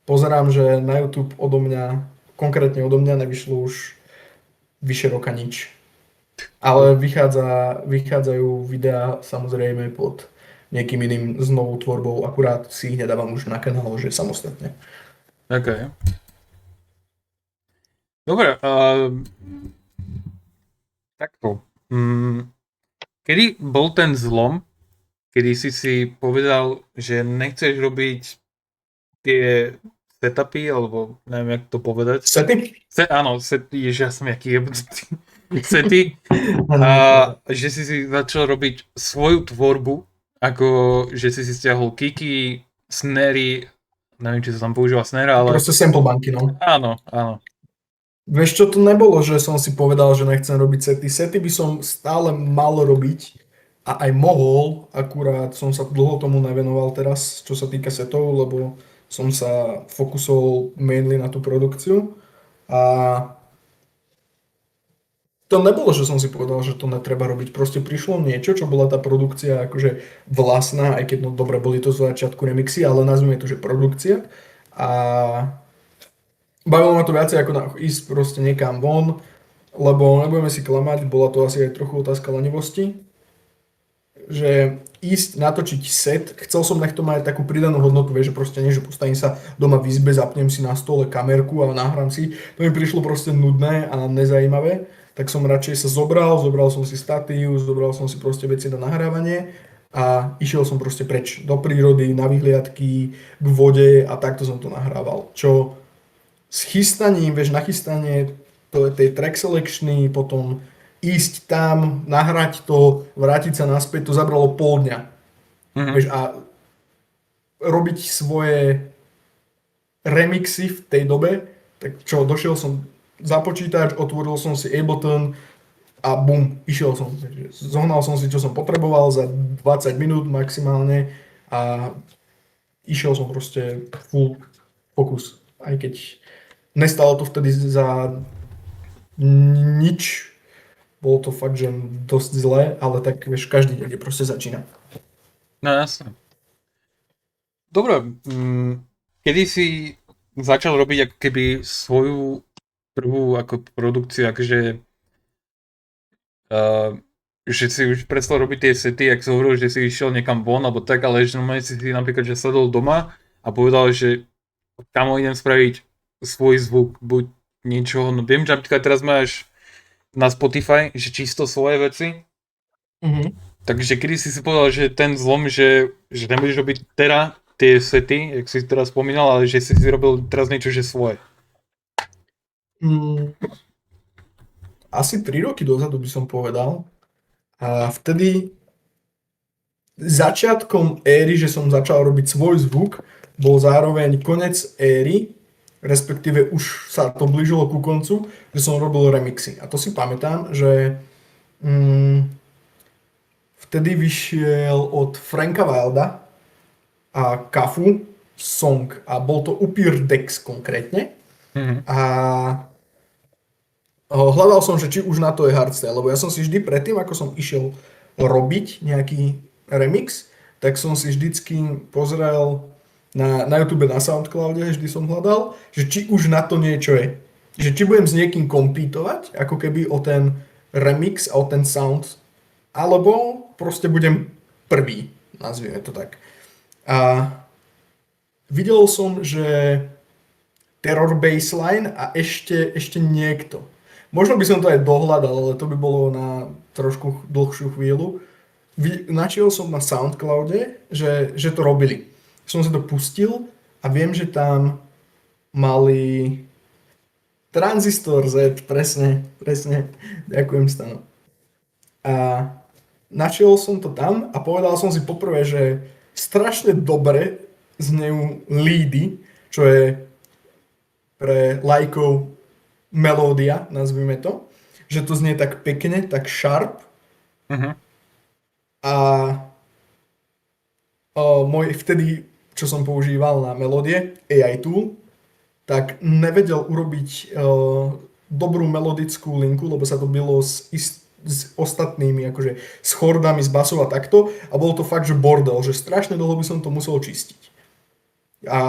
Speaker 2: pozerám, že na YouTube konkrétne odo mňa nevyšlo už vyše roka nič. Ale vychádzajú videá samozrejme pod niekým iným s novou tvorbou. Akurát si ich nedávam už na kanál, že samostatne.
Speaker 1: OK. Dobre, takto. Kedy bol ten zlom, kedy si povedal, že nechceš robiť tie setupy, alebo neviem, jak to povedať.
Speaker 2: Sety?
Speaker 1: Áno, ja som jaký jebnutý. Sety. A že si začal robiť svoju tvorbu, ako že si stiahol Kiki, snery, neviem, či sa tam používa snare, ale
Speaker 2: Proste sample banky, no.
Speaker 1: áno, áno.
Speaker 2: Vieš čo, to nebolo, že som si povedal, že nechcem robiť sety. Sety by som stále mal robiť a aj mohol, akurát som sa dlho tomu nevenoval teraz, čo sa týka setov, lebo som sa fokusoval mainly na tú produkciu. A to nebolo, že som si povedal, že to netreba robiť. Proste prišlo niečo, čo bola tá produkcia akože vlastná, aj keď no dobre, boli to z začiatku remixy, ale nazvime to, že produkcia. A bavilo ma to viacej ako ísť proste niekam von, lebo nebudeme si klamať, bola to asi aj trochu otázka lenivosti, že ísť natočiť set, chcel som nech to mať takú pridanú hodnotu, vieš, že proste nie, že postavím sa doma v izbe, zapnem si na stole kamerku a nahrám si, to mi prišlo proste nudné a nezajímavé, tak som radšej sa zobral som si statív, zobral som si proste veci na nahrávanie a išiel som proste preč do prírody, na vyhliadky, k vode a takto som to nahrával, čo s chystaním, vieš, nachystanie tej track selectiony, potom ísť tam, nahrať to, vrátiť sa naspäť, to zabralo pol dňa.
Speaker 1: Mhm.
Speaker 2: Vieš, a robiť svoje remixy v tej dobe, tak čo, došiel som za počítač, otvoril som si Ableton a bum, išiel som. Zohnal som si, čo som potreboval za 20 minút maximálne a išiel som proste full fokus. Aj keď nestalo to vtedy za nič, bolo to fakt, že dosť zlé, ale tak vieš, každý niekde proste začína.
Speaker 1: No jasne. Dobre, kedy si začal robiť ako keby svoju prvú ako produkciu, akože že si už prestal robiť tie sety, ak si hovoril, že si išiel niekam von, alebo tak, ale že normálne si napríklad, že sedol doma a povedal, že kamo idem spraviť svoj zvuk, buď niečo, no viem, že napríklad teraz máš na Spotify, že čisto svoje veci, takže kedy si povedal, že ten zlom, že nebudeš robiť teraz tie sety, jak si teraz spomínal, ale že si robil teraz niečo, že svoje.
Speaker 2: Asi 3 roky dozadu by som povedal. A vtedy začiatkom éry, že som začal robiť svoj zvuk, bol zároveň konec éry, respektíve už sa to blížilo ku koncu, že som robil remixy. A to si pamätám, že vtedy vyšiel od Franka Wilda a Kafu song a bol to Upir Dex konkrétne. A hľadal som, že či už na to je hardstyle, lebo ja som si vždy predtým, ako som išiel robiť nejaký remix, tak som si vždycky pozrel na YouTube, na Soundcloude, vždy som hľadal, že či už na to niečo je. Že či budem s niekým kompítovať, ako keby o ten remix a o ten sound, alebo proste budem prvý, nazvime to tak. A videl som, že Terror Bassline a ešte niekto. Možno by som to aj dohľadal, ale to by bolo na trošku dlhšiu chvíľu. Načiel som na Soundcloude, že to robili. Som si to pustil a viem, že tam mali Transistor Z, presne. Ďakujem, Stano. A našiel som to tam a povedal som si poprvé, že strašne dobre znejú lídy, čo je pre lajkov melódia, nazvime to, že to znie tak pekne, tak sharp. A môj vtedy, čo som používal na melódie, AI tool, tak nevedel urobiť dobrú melodickú linku, lebo sa to bylo s ostatnými, akože s chordami, s basov a takto. A bolo to fakt, že bordel, že strašne dlho by som to musel čistiť. A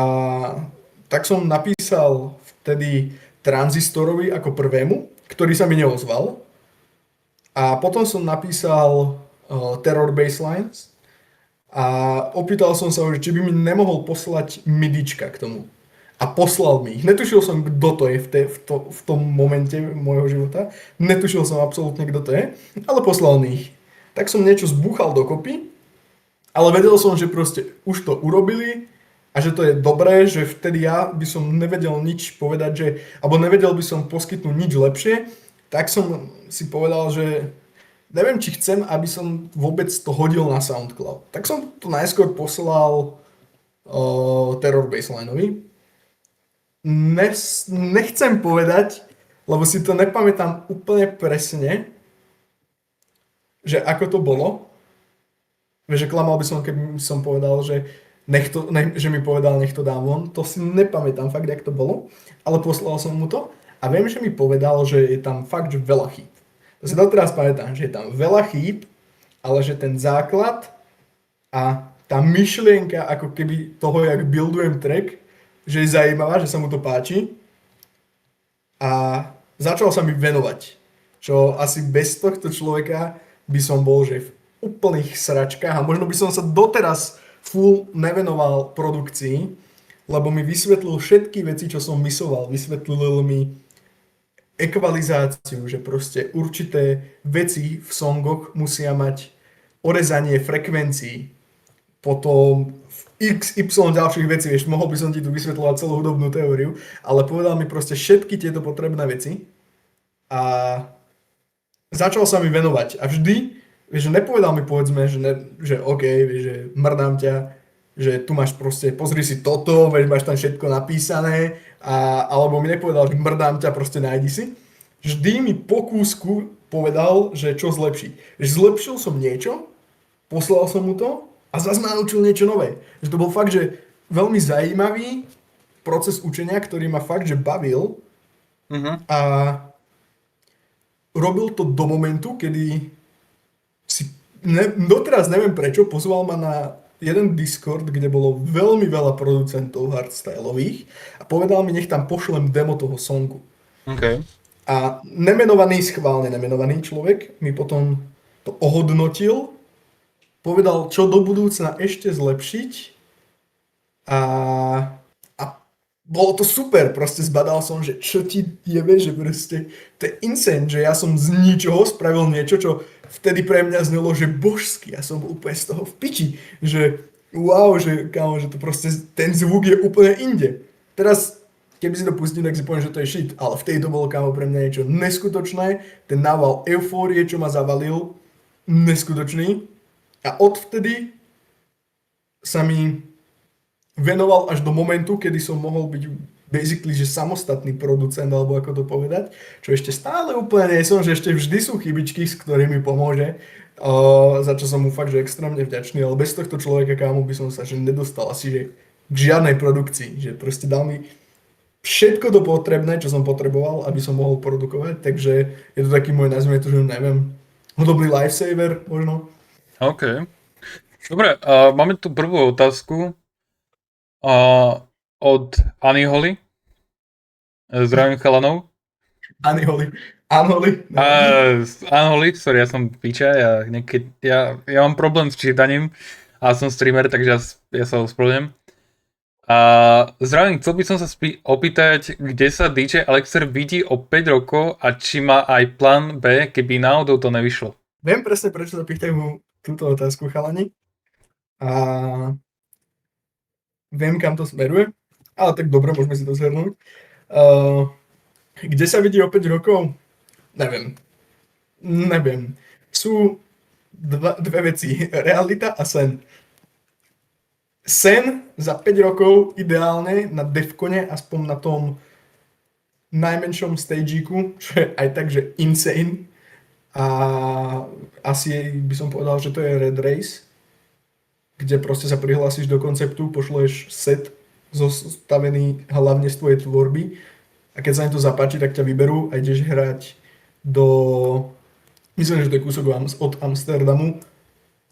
Speaker 2: tak som napísal vtedy Transistorovi ako prvému, ktorý sa mi neozval. A potom som napísal Terror Basslines a opýtal som sa, že či by mi nemohol poslať midička k tomu. A poslal mi ich. Netušil som, kto to je v tom momente môjho života. Netušil som absolútne, kto to je, ale poslal mi ich. Tak som niečo zbúchal dokopy, ale vedel som, že proste už to urobili a že to je dobré, že vtedy ja by som nevedel nič povedať, alebo nevedel by som poskytnúť nič lepšie, tak som si povedal, že neviem, či chcem, aby som vôbec to hodil na SoundCloud. Tak som to najskôr poslal Terror Baselineovi. Nechcem povedať, lebo si to nepamätám úplne presne, že ako to bolo. Vieš, že klamal by som, keby som povedal, že, že mi povedal, nech to dám von. To si nepamätám fakt, jak to bolo, ale poslal som mu to a viem, že mi povedal, že je tam fakt, že veľa chýb. To si doteraz pamätám, že je tam veľa chýb, ale že ten základ a tá myšlienka, ako keby toho, jak buildujem track, že je zaujímavá, že sa mu to páči a začal sa mi venovať. Čo asi bez tohto človeka by som bol, že v úplných sračkách a možno by som sa doteraz full nevenoval produkcii, lebo mi vysvetlil všetky veci, čo som mysloval. Vysvetlil mi ekvalizáciu, že proste určité veci v songoch musia mať orezanie frekvencií, potom XY ďalších vecí, vieš, mohol by som ti tu vysvetľovať celú hudobnú teóriu, ale povedal mi proste všetky tieto potrebné veci a začal sa mi venovať a vždy, vieš, nepovedal mi povedzme, že OK, vieš, že mrdám ťa, že tu máš proste, pozri si toto, vieš, máš tam všetko napísané, alebo mi nepovedal, že mrdám ťa, proste nájdi si. Vždy mi po kúsku povedal, že čo zlepšiť. Zlepšil som niečo, poslal som mu to a zase ma naučil niečo nové. Že to bol fakt, že veľmi zaujímavý proces učenia, ktorý ma fakt, že bavil a robil to do momentu, kedy doteraz neviem prečo, pozval ma na jeden Discord, kde bolo veľmi veľa producentov hardstyleových a povedal mi, nech tam pošlem demo toho songu.
Speaker 1: Okay.
Speaker 2: A schválne nemenovaný človek mi potom to ohodnotil, povedal, čo do budúcna ešte zlepšiť a bolo to super, proste zbadal som, že čo ti jebe, že proste to je insane, že ja som z ničoho spravil niečo, čo vtedy pre mňa znelo, že božsky, ja som bol úplne z toho v piči, že wow, že kámo, že to proste, ten zvuk je úplne inde. Teraz, keby si to pustil, tak si poviem, že to je shit, ale vtedy to bolo kámo pre mňa niečo neskutočné, ten nával eufórie, čo ma zavalil, neskutočný a odvtedy sa mi venoval až do momentu, kedy som mohol byť basically, že samostatný producent, alebo ako to povedať, čo ešte stále úplne nie som, že ešte vždy sú chybičky, s ktorými pomôže, za čo som mu fakt, že extrémne vďačný, ale bez tohto človeka, kámo, by som sa že nedostal asi, že k žiadnej produkcii, že proste dal mi všetko to potrebné, čo som potreboval, aby som mohol produkovať, takže je to taký môj, nazvime to, že neviem, hudobný lifesaver možno.
Speaker 1: OK. Dobre, máme tu prvú otázku od Anny Holly. Zdravím chalanov.
Speaker 2: Anny Holly.
Speaker 1: Holly, sorry, ja som piča, ja mám problém s čítaním a som streamer, takže ja sa ospravedlňujem. Zdravím, chcel by som sa opýtať, kde sa DJ Alexer vidí o 5 rokov a či má aj plán B, keby náhodou to nevyšlo.
Speaker 2: Viem presne, prečo sa pýtajú túto otázku, chalani. A viem, kam to smeruje, ale tak dobre, môžeme si to zhrnúť. Kde sa vidí o 5 rokov? Neviem. Sú dve veci. Realita a sen. Sen za 5 rokov ideálne na Defcone, aspoň na tom najmenšom stagíku, čo je aj tak, že insane. A asi by som povedal, že to je Red Race, kde proste sa prihlásiš do konceptu, pošleš set zostavený hlavne z tvojej tvorby a keď sa im to zapáči, tak ťa vyberú a ideš hrať do, myslím, že to je kúsok od Amsterdamu,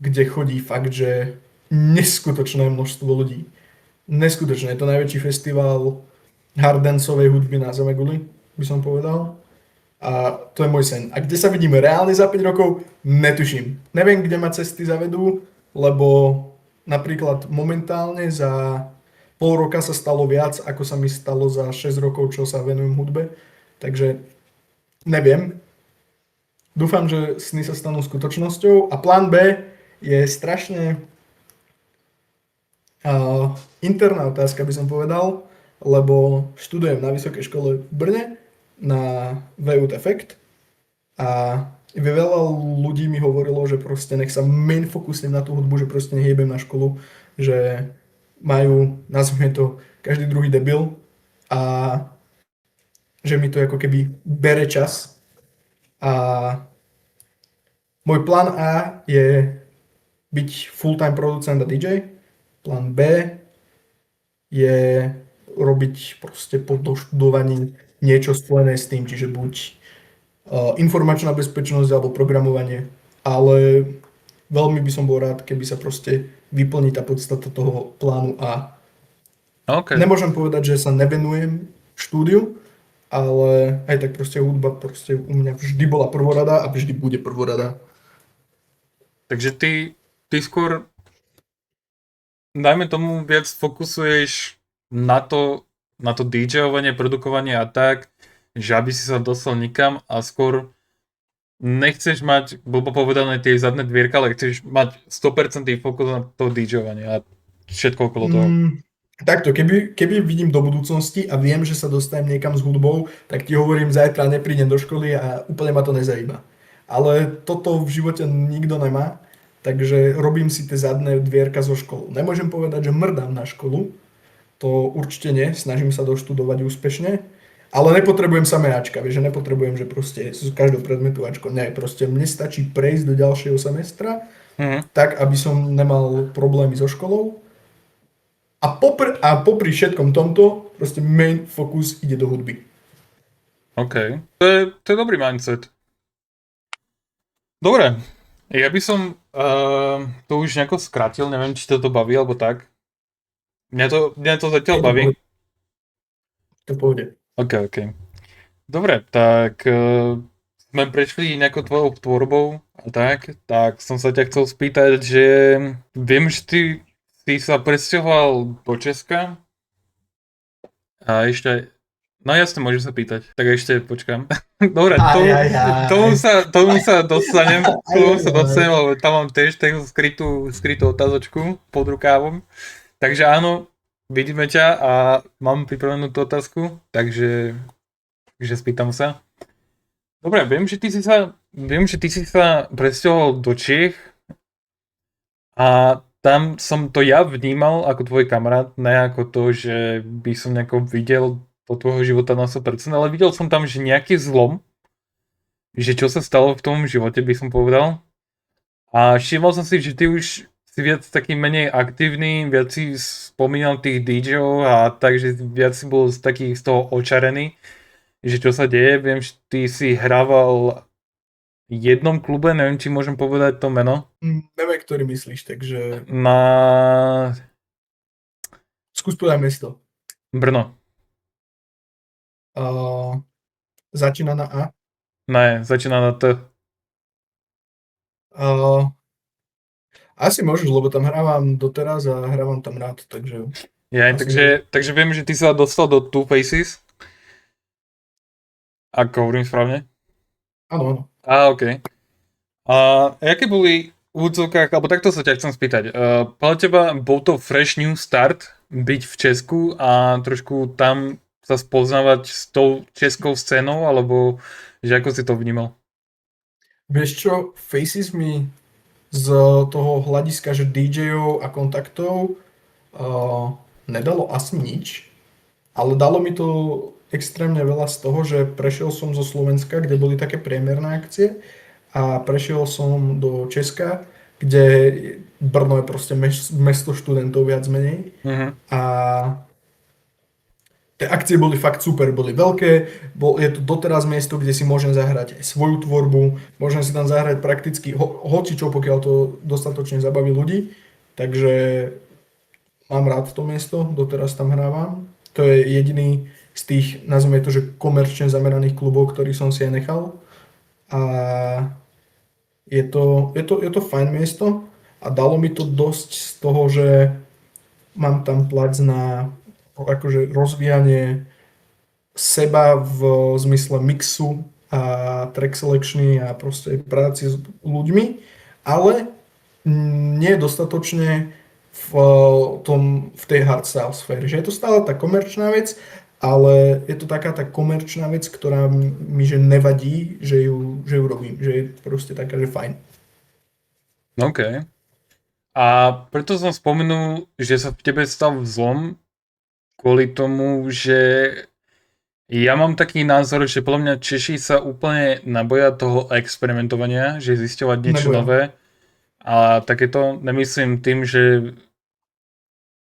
Speaker 2: kde chodí fakt, že neskutočné množstvo ľudí. Neskutočné, je to najväčší festival harddanceovej hudby na Zemeguli, by som povedal. A to je môj sen. A kde sa vidíme reálne za 5 rokov, netuším. Neviem, kde ma cesty zavedú, lebo napríklad momentálne za pol roka sa stalo viac, ako sa mi stalo za 6 rokov, čo sa venujem hudbe. Takže neviem. Dúfam, že sny sa stanú skutočnosťou. A plán B je strašne interná otázka, by som povedal, lebo študujem na vysokej škole v Brne na VUT Effect a veľa ľudí mi hovorilo, že proste nech sa main fokusnem na tú hudbu, že proste nehybem na školu, že majú, nazvime to, každý druhý debil a že mi to ako keby bere čas. A môj plán A je byť full-time producent a DJ. Plán B je robiť proste po doštudovaní niečo spojené s tým, čiže buď informačná bezpečnosť alebo programovanie. Ale veľmi by som bol rád, keby sa proste vyplní tá podstata toho plánu A.
Speaker 1: OK.
Speaker 2: Nemôžem povedať, že sa nevenujem štúdiu, ale aj tak proste hudba proste u mňa vždy bola prvorada a vždy bude prvorada.
Speaker 1: Takže ty skôr, dajme tomu, viac fokusuješ na to DJovanie, produkovanie a tak, že aby si sa dostal nikam a skôr nechceš mať, blbo povedané, tie zadné dvierka, ale chceš mať 100% fokus na to DJovanie a všetko okolo toho.
Speaker 2: Takto, keby vidím do budúcnosti a viem, že sa dostanem niekam s hudbou, tak ti hovorím, zajtra neprídem do školy a úplne ma to nezajíma. Ale toto v živote nikto nemá, takže robím si tie zadné dvierka zo školu. Nemôžem povedať, že mrdám na školu, to určite nie, snažím sa doštudovať úspešne, ale nepotrebujem samé Ačka, vieš, že nepotrebujem, že proste z každého predmetu Ačko, nie, proste mne stačí prejsť do ďalšieho semestra, tak, aby som nemal problémy so školou. A popri všetkom tomto, proste main focus ide do hudby.
Speaker 1: OK. To je dobrý mindset. Dobre. Ja by som to už nejako skrátil, neviem, či to baví, alebo tak. Mňa to zatiaľ baví.
Speaker 2: To pôjde.
Speaker 1: OK. Dobre, tak sme prešli nejakou tvojou tvorbou a tak som sa ťa chcel spýtať, že viem, že ty sa presťahoval do Česka a ešte, no jasne, môžeš sa pýtať, tak ešte počkám. Dobre, tomu sa dostanem, lebo tam mám tiež takú skrytú otázočku pod rukávom. Takže áno, vidíme ťa a mám pripravenú tú otázku, takže spýtam sa. Dobre, viem, že ty si sa presťahoval do Čiech a tam som to ja vnímal ako tvoj kamarát, ne ako to, že by som nejako videl do tvojho života na 100%, ale videl som tam, že nejaký zlom, že čo sa stalo v tom živote, by som povedal. A všimol som si, že ty už si viac taký menej aktívny, viac si spomínal tých DJov a takže viac si bol taký z toho očarený, že čo sa deje. Viem, že ty si hrával v jednom klube, neviem, či môžem povedať to meno.
Speaker 2: Neviem, ktorý myslíš, takže... Skús povedať mesto.
Speaker 1: Brno.
Speaker 2: Začína na A?
Speaker 1: Ne, začína na T.
Speaker 2: Asi môžeš, lebo tam hrávam doteraz a hrávam tam rád, takže...
Speaker 1: Takže viem, že ty sa dostal do Two Faces. Ako hovorím správne?
Speaker 2: Áno.
Speaker 1: OK. A aké boli v úvodzovkách, alebo takto sa ťa chcem spýtať. Podľa teba bol to fresh new start byť v Česku a trošku tam sa spoznávať s tou českou scénou, alebo že ako si to vnímal?
Speaker 2: Vieš čo, Faces mi z toho hľadiska, že DJ-ov a kontaktov nedalo asi nič, ale dalo mi to extrémne veľa z toho, že prešiel som zo Slovenska, kde boli také priemerné akcie a prešiel som do Česka, kde Brno je proste mesto študentov viac menej. A tie akcie boli fakt super, boli veľké, je to doteraz miesto, kde si môžem zahrať aj svoju tvorbu, môžem si tam zahrať prakticky hocičo, pokiaľ to dostatočne zabaví ľudí, takže mám rád to miesto, doteraz tam hrávam. To je jediný z tých, nazvime to, že komerčne zameraných klubov, ktorý som si aj nechal. A je to fajn miesto a dalo mi to dosť z toho, že mám tam plac na akože rozvíjanie seba v zmysle mixu a track selectiony a proste práci s ľuďmi, ale nie dostatočne v tej hardstyle sfére. Že je to stále tá komerčná vec, ale je to taká tá komerčná vec, ktorá mi že nevadí, že ju robím. Že je proste taká, že fajn.
Speaker 1: OK. A preto som spomenul, že sa v tebe stal vzlom kvôli tomu, že ja mám taký názor, že podľa mňa Češi sa úplne naboja toho experimentovania, že zisťovať niečo
Speaker 2: Neboja.
Speaker 1: nové. A takéto nemyslím tým, že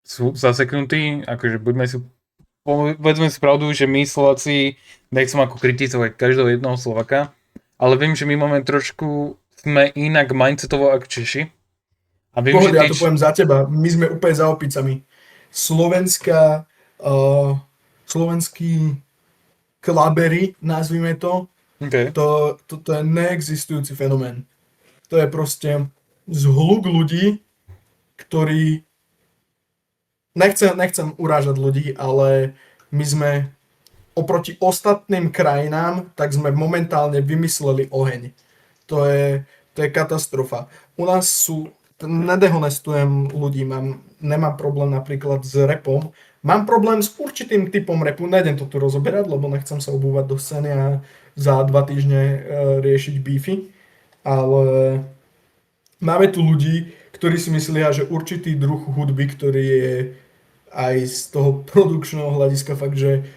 Speaker 1: sú zaseknutí, akože povedzme si pravdu, že my Slováci, nechcem ako kritizovať každého jednoho Slováka, ale viem, že my máme trošku, sme inak mindsetovo ako Češi. A viem,
Speaker 2: Pohode,
Speaker 1: že
Speaker 2: ja to poviem za teba. My sme úplne za opicami. Slovenská, slovenskí klabery, nazvime to,
Speaker 1: Okay.
Speaker 2: to je neexistujúci fenomén. To je proste zhluk ľudí, ktorí... Nechcem urážať ľudí, ale my sme oproti ostatným krajinám, tak sme momentálne vymysleli oheň. To je katastrofa. U nás nedehonestujem ľudí, nemám problém napríklad s rapom, mám problém s určitým typom rapu, nejdem to tu rozoberať, lebo nechcem sa obúvať do scény a za 2 týždne riešiť beefy, ale máme tu ľudí, ktorí si myslia, že určitý druh hudby, ktorý je aj z toho produkčného hľadiska fakt, že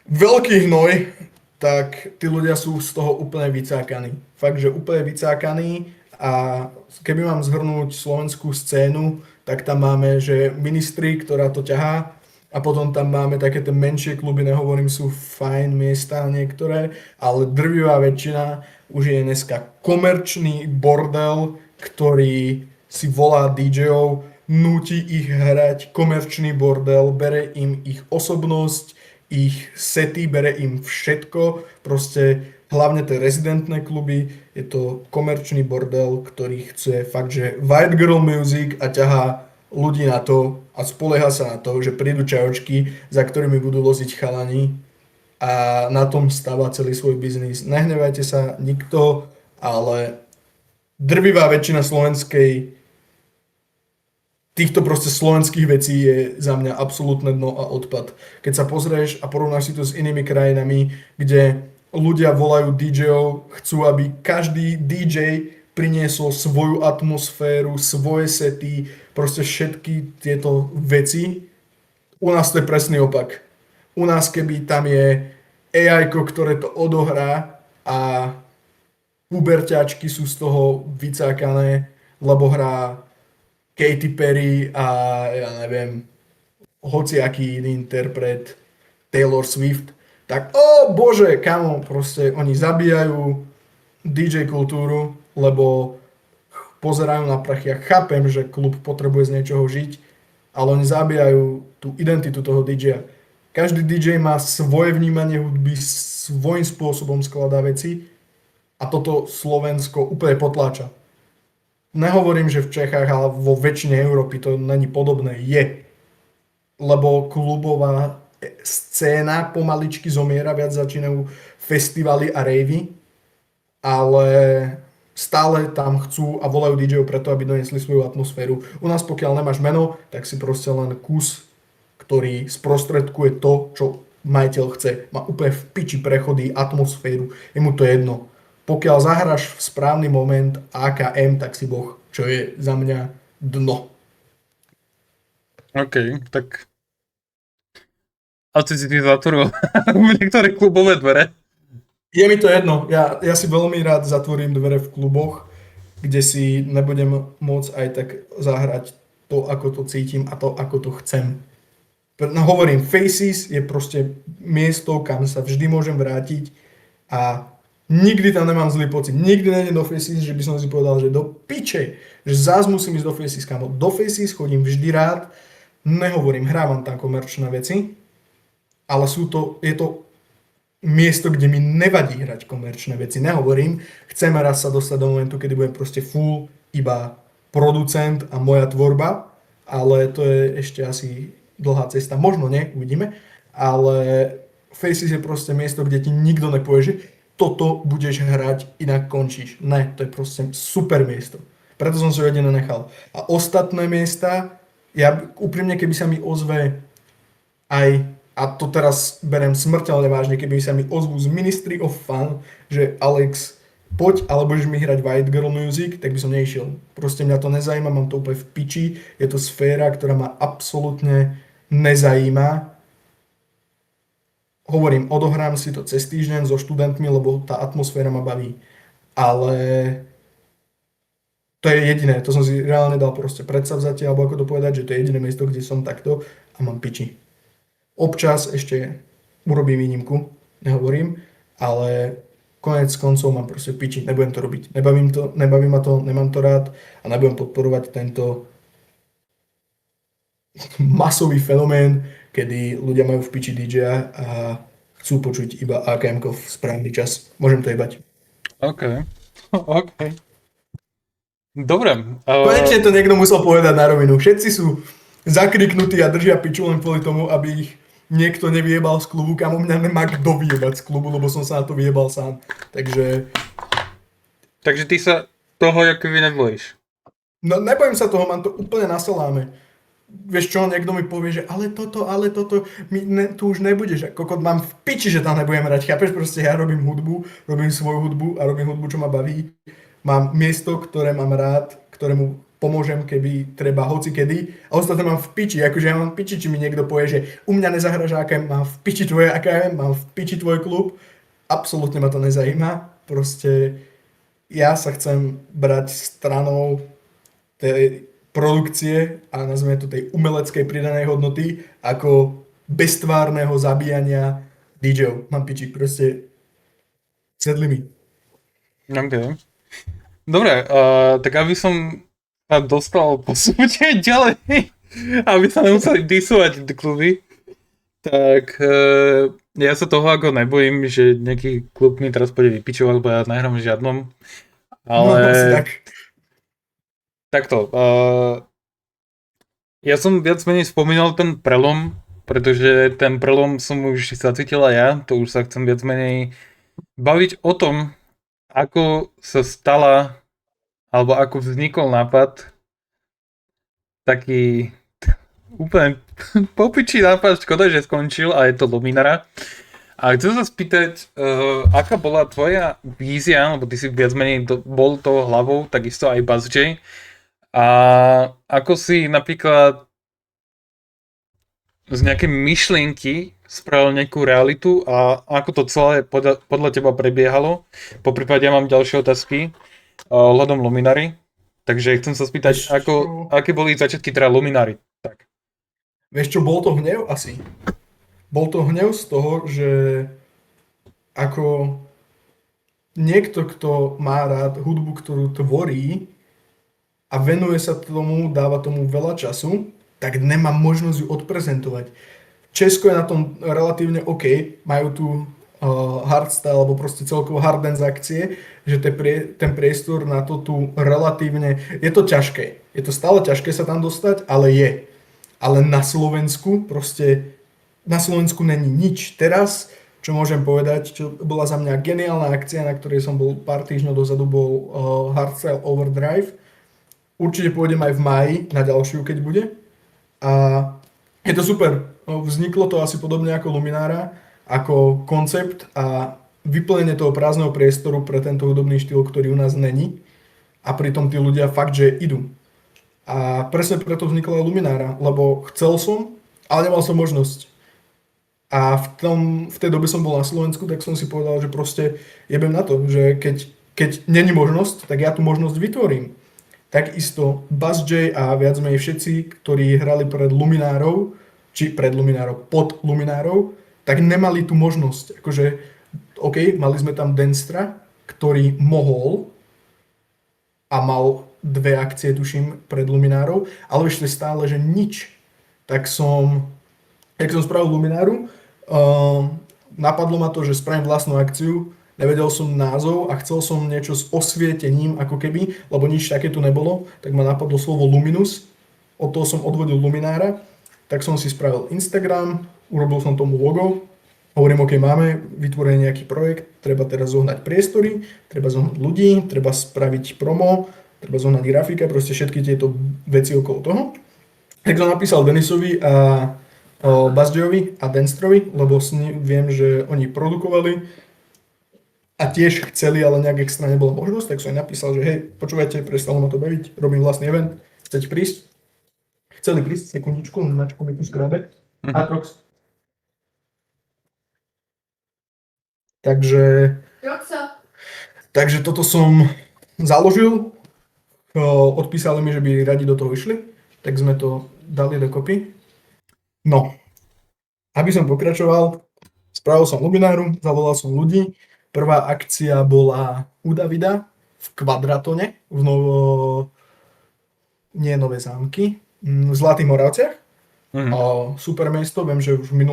Speaker 2: veľký hnoj, tak tí ľudia sú z toho úplne vycákaní. Fakt, že úplne vycákaní a keby mám zhrnúť slovenskú scénu, tak tam máme, že ministri, ktorá to ťahá a potom tam máme také tie menšie kluby, nehovorím, sú fajn miesta niektoré, ale drvivá väčšina už je dneska komerčný bordel, ktorý si volá DJov, núti ich hrať komerčný bordel, bere im ich osobnosť, ich sety, bere im všetko, proste hlavne tie rezidentné kluby, je to komerčný bordel, ktorý chce fakt, že white girl music a ťahá ľudí na to a spolieha sa na to, že prídu čajočky, za ktorými budú loziť chalani a na tom stáva celý svoj biznis. Nehnevajte sa nikto, ale drvivá väčšina týchto proste slovenských vecí je za mňa absolútne dno a odpad. Keď sa pozrieš a porovnáš si to s inými krajinami, kde ľudia volajú DJov, chcú, aby každý DJ priniesol svoju atmosféru, svoje sety, proste všetky tieto veci. U nás to je presný opak. U nás keby tam je AI, ktoré to odohrá a puberťačky sú z toho vycákané, lebo hrá Katy Perry a ja neviem, hociaký iný interpret, Taylor Swift, tak bože, kamo, proste oni zabíjajú DJ kultúru, lebo pozerajú na prachy. Ja chápem, že klub potrebuje z niečoho žiť, ale oni zabíjajú tú identitu toho DJ-a. Každý DJ má svoje vnímanie hudby, svojím spôsobom skladá veci a toto Slovensko úplne potláča. Nehovorím, že v Čechách, ale vo väčšine Európy to není podobné. Je. Lebo klubová scéna pomaličky zomiera, viac začínajú festivaly a ravey, ale stále tam chcú a volajú DJov preto, aby donesli svoju atmosféru. U nás pokiaľ nemáš meno, tak si proste len kus, ktorý sprostredkuje to, čo majiteľ chce. Má úplne v piči prechody, atmosféru, je mu to jedno. Pokiaľ zahráš v správny moment AKM, tak si boh, čo je za mňa dno.
Speaker 1: OK, tak asi si tým zatvoril niektoré klubové dvere.
Speaker 2: Je mi to jedno. Ja si veľmi rád zatvorím dvere v kluboch, kde si nebudem môcť aj tak zahrať to, ako to cítim a to, ako to chcem. No, hovorím, Faces je proste miesto, kam sa vždy môžem vrátiť a nikdy tam nemám zlý pocit. Nikdy nejdem do Faces, že by som si povedal, že do piče, že zás musím ísť do Faces, kamo. Do Faces chodím vždy rád, nehovorím, hrávam tam komerčné veci, ale je to miesto, kde mi nevadí hrať komerčné veci. Nehovorím, chcem raz sa dostať do momentu, kedy budem proste full iba producent a moja tvorba, ale to je ešte asi dlhá cesta. Možno nie, uvidíme, ale Faces je proste miesto, kde ti nikto nepovie, že toto budeš hrať, inak končíš. Ne, to je proste super miesto. Preto som si ho jediné nechal. A ostatné miesta, ja úprimne, keby sa mi ozve aj, a to teraz berem smrteľne vážne, keby sa mi ozvú z Ministry of Fun, že Alex, poď, ale budeš mi hrať white girl music, tak by som nešiel. Proste mňa to nezajíma, mám to úplne v piči, je to sféra, ktorá ma absolútne nezajíma. Hovorím, odohrám si to cez týždeň so študentmi, lebo tá atmosféra ma baví. Ale to je jediné, to som si reálne dal proste predsavzatie, alebo ako to povedať, že to je jediné miesto, kde som takto a mám piči. Občas ešte urobím výnimku, nehovorím, ale konec koncov mám proste piči, nebudem to robiť. Nebaví ma to, nemám to rád a nebudem podporovať tento masový fenomén, kedy ľudia majú v piči DJ-a a chcú počuť iba AKM-ko v správny čas. Môžem to jebať.
Speaker 1: OK. OK. Dobre.
Speaker 2: Konečne to niekto musel povedať na rovinu. Všetci sú zakriknutí a držia piču len kvôli tomu, aby ich niekto nevyjebal z klubu, kam u mňa nemá kto vyjebať z klubu, lebo som sa na to vyjebal sám. Takže
Speaker 1: ty sa toho ako vy nebojíš?
Speaker 2: no, nebojím sa toho, mám to úplne na saláme. Vieš čo, niekto mi povie, že ale toto, tu už nebudeš. Kokot, mám v piči, že tam nebudem hrať. Chápeš, proste ja robím hudbu, robím svoju hudbu a robím hudbu, čo ma baví. Mám miesto, ktoré mám rád, ktorému pomôžem, keby treba hocikedy. A ostatné mám v piči, akože ja mám v piči, či mi niekto povie, že u mňa nezahraš AKM, mám v piči tvoje AKM, mám v piči tvoj klub. Absolútne ma to nezajíma. Proste ja sa chcem brať stranou tej produkcie a nazveme to tej umeleckej pridanej hodnoty ako beztvárneho zabíjania DJov. Mám piči, proste sedli mi.
Speaker 1: OK. Dobre, tak aby som sa dostal posúť ďalej, aby sa nemuseli disovať kluby, tak ja sa toho ako nebojím, že nejaký klub mi teraz pôjde vypičovať, lebo ja nehrám v žiadnom. Ale
Speaker 2: No, asi tak.
Speaker 1: takto, ja som viac menej spomínal ten prelom, pretože ten prelom som už zacítila ja, to už sa chcem viac menej baviť o tom, ako sa stala, alebo ako vznikol nápad, taký úplne popičí nápad, škoda, že skončil a je to Luminara. A chcem sa spýtať, aká bola tvoja vízia, lebo ty si viac menej bol toho hlavou, takisto aj BuzzJ. A ako si napríklad z nejakej myšlienky spravil nejakú realitu a ako to celé podľa teba prebiehalo. Po prípade ja mám ďalšie otázky ohľadom Luminary. Takže chcem sa spýtať, aké boli začiatky teda Luminary. Tak.
Speaker 2: Vieš čo, bol to hnev asi. Bol to hnev z toho, že ako niekto, kto má rád hudbu, ktorú tvorí a venuje sa tomu, dáva tomu veľa času, tak nemá možnosť ju odprezentovať. Česko je na tom relatívne OK, majú tu hardstyle, alebo proste celkovo hard dance akcie, že ten priestor na to tu relatívne, je to ťažké. Je to stále ťažké sa tam dostať, ale je. Ale na Slovensku proste, na Slovensku není nič. Teraz, čo môžem povedať, čo bola za mňa geniálna akcia, na ktorej som bol pár týždňov dozadu, bol Hardstyle Overdrive. Určite pôjdem aj v máji na ďalšiu, keď bude. A je to super. Vzniklo to asi podobne ako Luminára, ako koncept a vyplnenie toho prázdneho priestoru pre tento hudobný štýl, ktorý u nás není. A pritom tí ľudia fakt, že idú. A presne preto vznikla aj Luminára, lebo chcel som, ale nemal som možnosť. A v tej dobe som bol na Slovensku, tak som si povedal, že proste jebem na to, že keď není možnosť, tak ja tú možnosť vytvorím. Takisto BuzzJ a viac menej všetci, ktorí hrali pred Luminárov, pod Luminárov, tak nemali tú možnosť. Akože, OK, mali sme tam Denstra, ktorý mohol a mal 2 akcie, tuším, pred Luminárov, ale ešte stále, že nič. Tak som spravil Lumináru, napadlo ma to, že spravím vlastnú akciu, nevedel som názov a chcel som niečo s osvietením, ako keby, lebo nič také tu nebolo, tak ma napadlo slovo Luminus, od toho som odvodil Luminára, tak som si spravil Instagram, urobil som tomu logo, hovorím, OK, máme vytvorený nejaký projekt, treba teraz zohnať priestory, treba zohnať ľudí, treba spraviť promo, treba zohnať grafika, proste všetky tieto veci okolo toho. Tak som napísal Denisovi a BuzzJovi a Denstrovi, lebo viem, že oni produkovali a tiež chceli, ale nejak extra nebola možnosť, tak som im napísal, že hej, počúvajte, prestalo ma to baviť, robím vlastný event, chcete prísť? Chceli prísť, sekundičku, načku mi tu skrabe. Atrox. Takže toto som založil, odpísali mi, že by radi do toho išli, tak sme to dali dokopy. No, aby som pokračoval, spravil som Lumináru, zavolal som ľudí. Prvá akcia bola u Davida v Kvadratone, nie Nové Zámky, v Zlatých Moravciach. Super miesto, viem, že už v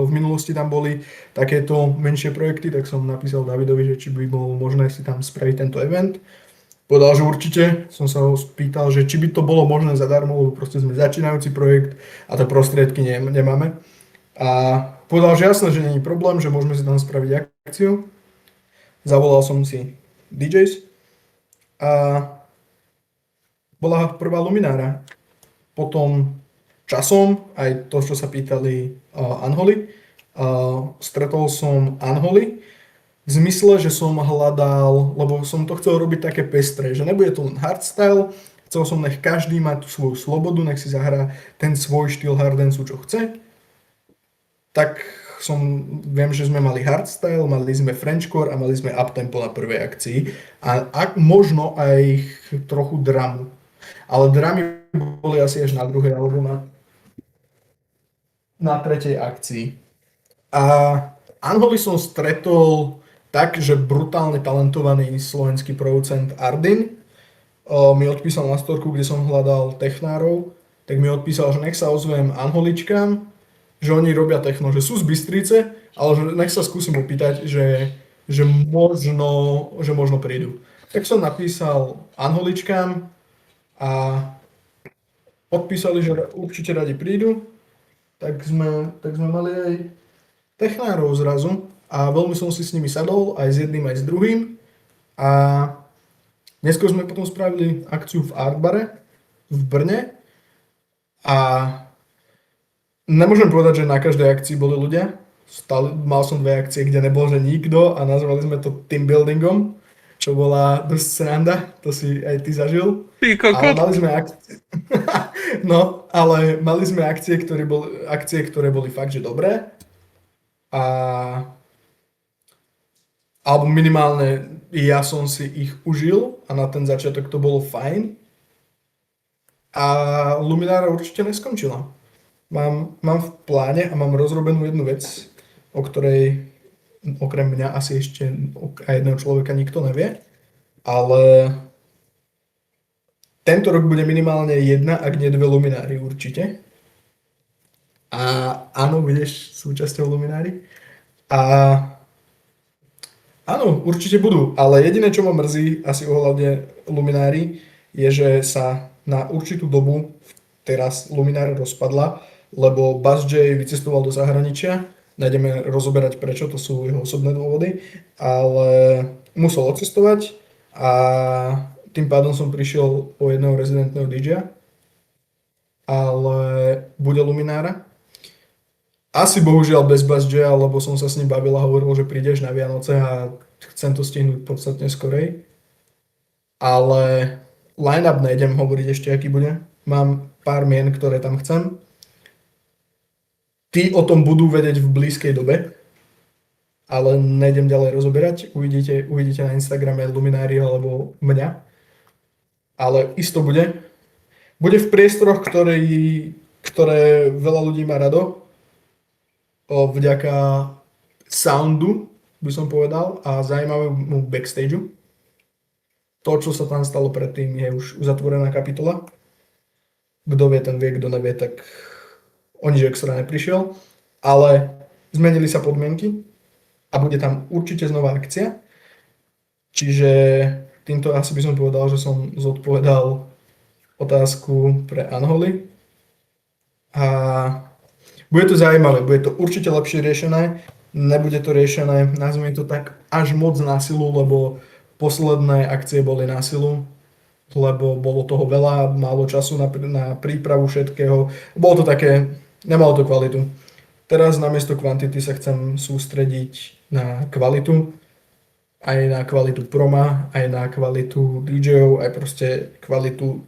Speaker 2: minulosti tam boli takéto menšie projekty, tak som napísal Davidovi, že či by bolo možné si tam spraviť tento event. Povedal, že určite, som sa ho spýtal, že či by to bolo možné zadarmo, lebo proste sme začínajúci projekt a to prostriedky nemáme. A povedal, že jasné, že nie je problém, že môžeme si tam spraviť akciu. Zavolal som si DJs a bola prvá Luminára. Potom časom, aj to, čo sa pýtali Anholy, stretol som Anholy v zmysle, že som hľadal, lebo som to chcel robiť také pestré, že nebude to len hardstyle, chcel som nech každý mať tú svoju slobodu, nech si zahrá ten svoj štýl harddanceu, čo chce. Tak viem, že sme mali hardstyle, mali sme frenchcore a mali sme uptempo na prvej akcii a možno aj trochu dramu. Ale dramy boli asi až na druhej alebo na tretej akcii. A Anholy som stretol tak, že brutálne talentovaný slovenský producent Ardin mi odpísal na storku, kde som hľadal technárov, tak mi odpísal, že nech sa ozvem Anholičkám, že oni robia techno, že sú z Bystrice, ale že nech sa skúsim opýtať, že možno prídu. Tak som napísal Anholičkám a odpísali, že určite radi prídu, tak sme mali aj technárov zrazu a veľmi som si s nimi sadol, aj s jedným, aj s druhým a neskôr sme potom spravili akciu v Artbare v Brne a nemôžem povedať, že na každej akcii boli ľudia. Mal som 2 akcie, kde nebol že nikto a nazvali sme to team buildingom, čo bola dosť sranda, to si aj ty zažil. Ale mali sme akcie. No, ale mali sme akcie, ktoré boli fakt, že dobré. Alebo minimálne ja som si ich užil a na ten začiatok to bolo fajn. A Luminára určite neskončila. Mám v pláne a mám rozrobenú jednu vec, o ktorej okrem mňa asi ešte a jedného človeka nikto nevie, ale tento rok bude minimálne 1, ak nie 2 Lumináry určite. A áno, budeš súčasťou Lumináry. A áno, určite budú, ale jediné, čo ma mrzí asi ohľadne Lumináry, je, že sa na určitú dobu teraz Luminára rozpadla, lebo Bass J vycestoval do zahraničia, nájdeme rozoberať prečo, to sú jeho osobné dôvody, ale musel odcestovať a tým pádom som prišiel o jedného rezidentného DJ-a, ale bude Luminára. Asi bohužiaľ bez Bass J, lebo som sa s ním bavil a hovoril, že prídeš na Vianoce a chcem to stihnúť podstatne skorej. Ale line-up nejdem hovoriť ešte, aký bude. Mám pár mien, ktoré tam chcem. Tí o tom budú vedieť v blízkej dobe, ale nejdem ďalej rozoberať. Uvidíte na Instagrame Luminári alebo mňa. Ale isto bude. Bude v priestoroch, ktoré veľa ľudí má rado. Vďaka soundu, by som povedal, a zaujímavému backstageu. To, čo sa tam stalo predtým, je už uzatvorená kapitola. Kto vie, ten vie, kto nevie, tak o nič extra neprišiel. Ale zmenili sa podmienky a bude tam určite znova akcia. Čiže týmto asi by som povedal, že som zodpovedal otázku pre Anholy. A bude to zaujímavé, bude to určite lepšie riešené. Nebude to riešené, nazvime to tak, až moc na silu, lebo posledné akcie boli na silu, lebo bolo toho veľa, málo času na prípravu všetkého. Bolo to také, nemalo to kvalitu. Teraz namiesto kvantity sa chcem sústrediť na kvalitu aj na kvalitu proma, aj na kvalitu DJov, aj proste kvalitu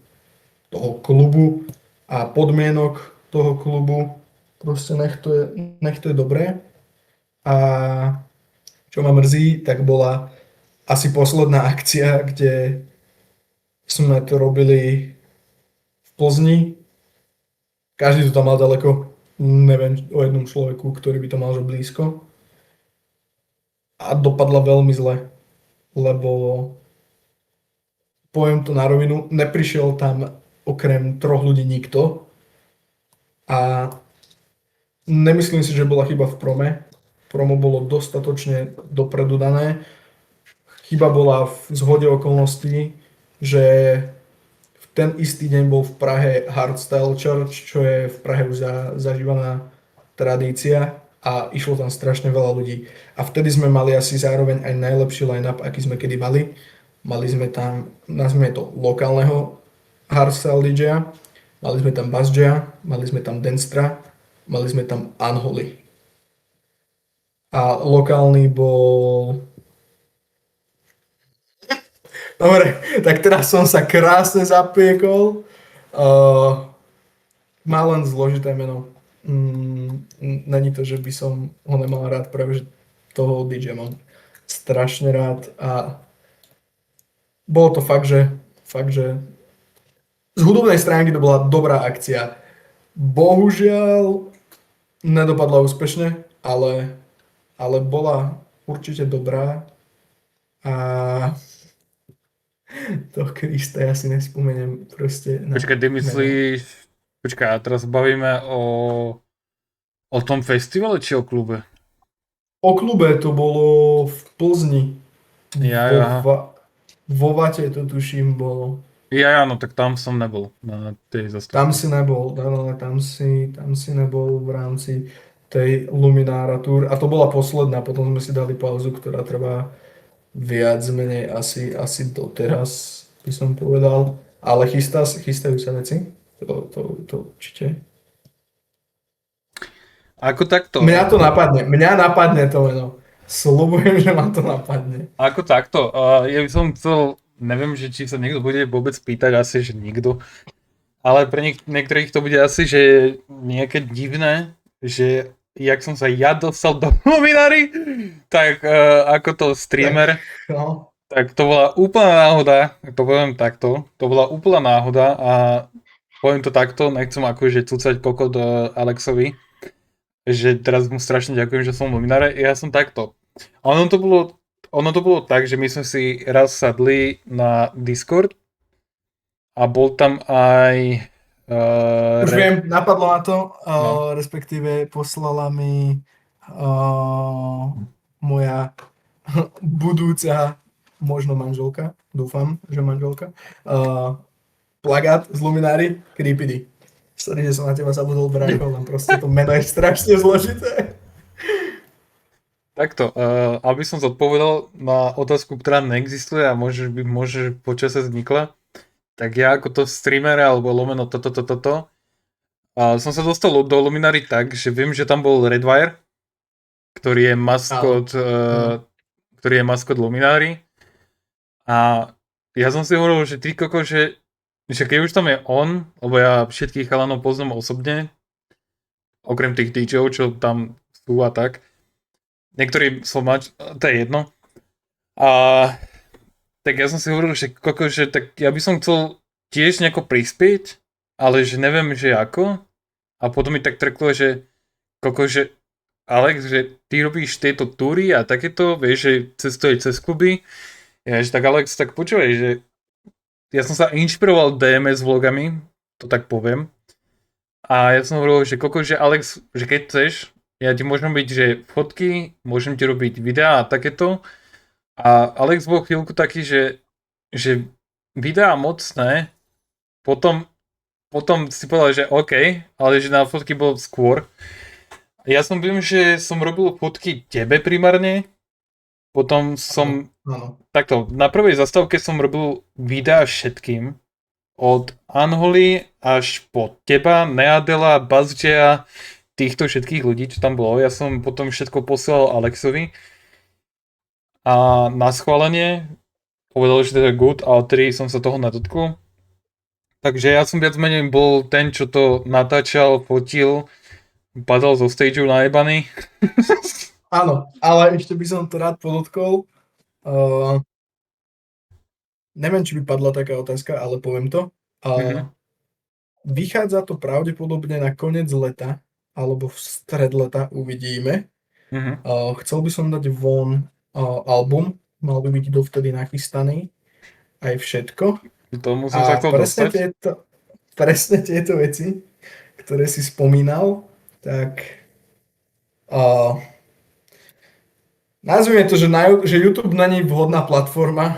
Speaker 2: toho klubu a podmienok toho klubu. Proste nech to je dobré. A čo ma mrzí, tak bola asi posledná akcia, kde sme to robili v Plzni. Každý to tam mal ďaleko. Neviem o jednom človeku, ktorý by to mal že blízko. A dopadla veľmi zle, lebo poviem to na rovinu, neprišiel tam okrem 3 ľudí nikto a nemyslím si, že bola chyba v prome. Promo bolo dostatočne dopredu dané. Chyba bola v zhode okolností, že v ten istý deň bol v Prahe Hardstyle Church, čo je v Prahe už zažívaná tradícia a išlo tam strašne veľa ľudí. A vtedy sme mali asi zároveň aj najlepší line-up, aký sme kedy mali. Mali sme tam, nazvime to, lokálneho hardstyle DJ-a, mali sme tam Bass J-a, mali sme tam Denstra, mali sme tam Unholy. A lokálny bol... Dobre, tak teraz som sa krásne zapiekol. Má len zložité meno. Není to, že by som ho nemal rád, práve že toho DJ mám strašne rád a bolo to fakt, že z hudobnej stránky to bola dobrá akcia. Bohužiaľ nedopadla úspešne, ale bola určite dobrá a to Krista, ja si nespomeniem proste na
Speaker 1: Počkaj, ty myslíš... Počkaj, a teraz bavíme o tom festivale, či o klube?
Speaker 2: O klube to bolo v Plzni.
Speaker 1: Ja.
Speaker 2: Vo Vate to tuším bolo.
Speaker 1: Ja, no tak tam som nebol na tej zastávke.
Speaker 2: Tam si nebol, ale tam si nebol v rámci tej Luminára Tour. A to bola posledná, potom sme si dali pauzu, ktorá trvá viac menej asi doteraz, by som povedal. Ale chystajú sa veci. To určite.
Speaker 1: Ako takto?
Speaker 2: Mňa napadne to meno. Sľubujem, že ma to napadne.
Speaker 1: Ako takto? Ja by som chcel, neviem, že či sa niekto bude vôbec pýtať, asi, že nikto. Ale pre niektorých to bude asi, že nejaké divné, že jak som sa ja dostal do Luminary, tak ako to streamer,
Speaker 2: No.
Speaker 1: tak to bola úplná náhoda, to poviem takto, to bola úplná náhoda a poviem to takto, nechcem akože cucať kokot Alexovi, že teraz mu strašne ďakujem, že som v Luminare, ja som takto. Ono to bolo tak, že my sme si raz sadli na Discord a bol tam aj...
Speaker 2: Už viem, napadlo ma to,
Speaker 1: No.
Speaker 2: respektíve poslala mi moja budúca, možno manželka, dúfam, že manželka, plagát z Luminary, Creepy. Sorry, že som na teba zabudol, brácho, len proste to meno je strašne zložité.
Speaker 1: Takto, aby som zodpovedal na otázku, ktorá neexistuje a môže počase vznikla, tak ja ako to streamer alebo lomeno toto, som sa dostal do Luminary tak, že viem, že tam bol Redwire, ktorý je maskot Luminary a ja som si hovoril, že ty koko, že keď už tam je on, lebo ja všetkých chalanov poznám osobne, okrem tých DJov, čo tam sú a tak, niektorí sú to je jedno. A tak ja som si hovoril, že koko, že tak ja by som chcel tiež nejako prispieť, ale že neviem, že ako. A potom mi tak trklo, že koko, že Alex, že ty robíš tieto túry a takéto, vieš, že cestuje cez kluby. Ja, že tak Alex, tak počúvaj, že ja som sa inšpiroval DMS vlogami, to tak poviem. A ja som hovoril, že koko, že Alex, že keď chceš, ja ti môžem byť, že fotky, môžem ti robiť videá a takéto. A Alex bol chvíľku taký, že videá moc ne. Potom si povedal, že OK, ale že na fotky bol skôr. Ja som viem, že som robil fotky tebe primárne. Potom som...
Speaker 2: Áno.
Speaker 1: Takto, na prvej zastávke som robil videá všetkým. Od Unholy až po teba, Neadela, Buzzjaya, týchto všetkých ľudí, čo tam bolo. Ja som potom všetko posielal Alexovi. a na schválenie povedal, že to je good a odtedy som sa toho nedotkol. Takže ja som viac menej bol ten, čo to natáčal, fotil, padal zo stageu najebaný.
Speaker 2: Áno, ale ešte by som to rád podotkol. Neviem, či by padla taká otázka, ale poviem to.
Speaker 1: Mhm.
Speaker 2: Vychádza to pravdepodobne na koniec leta, alebo v stred leta, uvidíme.
Speaker 1: Mhm.
Speaker 2: Chcel by som dať von album, mal by byť dovtedy nachystaný, aj všetko.
Speaker 1: K tomu som sa
Speaker 2: A
Speaker 1: chcel dostať.
Speaker 2: presne tieto veci, ktoré si spomínal, tak nazvime to, že YouTube není vhodná platforma.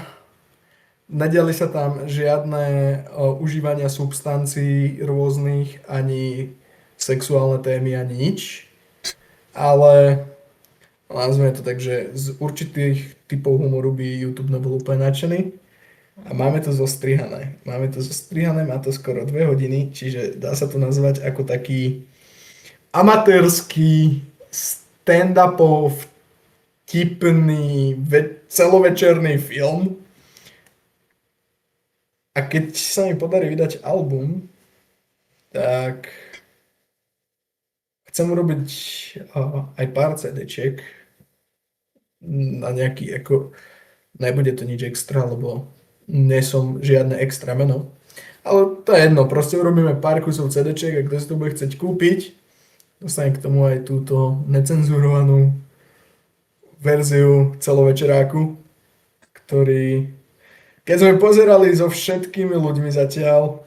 Speaker 2: Nediali sa tam žiadne užívania substancií rôznych, ani sexuálne témy, ani nič. Ale nazvime to tak, že z určitých typov humoru by YouTube nebol úplne nadšený. A máme to zostrihané. Má to skoro 2 hodiny, čiže dá sa to nazvať ako taký amatérsky stand-upov vtipný celovečerný film. A keď sa mi podarí vydať album, tak chcem urobiť aj pár CD-čiek na nejaký, ako, nebude to nič extra, lebo nie som žiadne extra meno. Ale to je jedno, proste urobíme pár kusov CD-čiek a kto si to bude chcieť kúpiť, dostane k tomu aj túto necenzurovanú verziu celovečeráku, ktorý, keď sme pozerali so všetkými ľuďmi zatiaľ,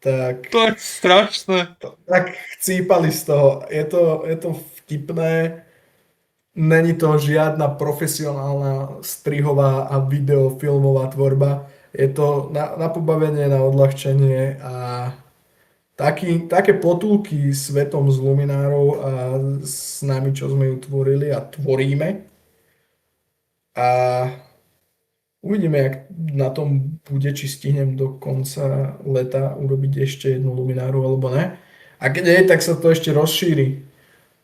Speaker 2: tak
Speaker 1: To je strašné.
Speaker 2: tak chcípali z toho. Je to vtipné, není to žiadna profesionálna strihová a videofilmová tvorba. Je to na pobavenie, na odľahčenie a také potulky svetom z Luminárov a s nami, čo sme ju tvorili a tvoríme. A uvidíme, jak na tom bude, či stihnem do konca leta urobiť ešte jednu Lumináru alebo ne. A keď je, tak sa to ešte rozšíri.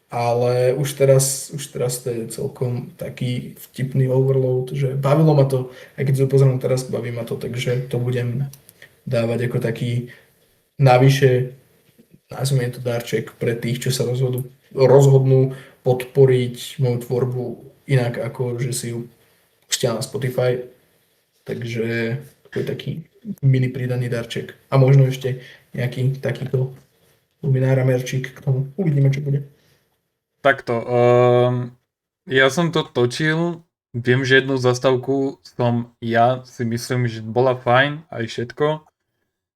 Speaker 2: Ale už teraz to je celkom taký vtipný overload, že bavilo ma to, aj keď sa pozriem teraz, baví ma to, takže to budem dávať ako taký navyše, nazvime to darček pre tých, čo sa rozhodnú podporiť moju tvorbu inak ako, že si ju pustia na Spotify. Takže to je taký mini pridaný darček. A možno ešte nejaký takýto Luminára merčík k tomu. Uvidíme, čo bude.
Speaker 1: Takto, ja som to točil, viem, že jednu zastávku ja si myslím, že bola fajn, aj všetko.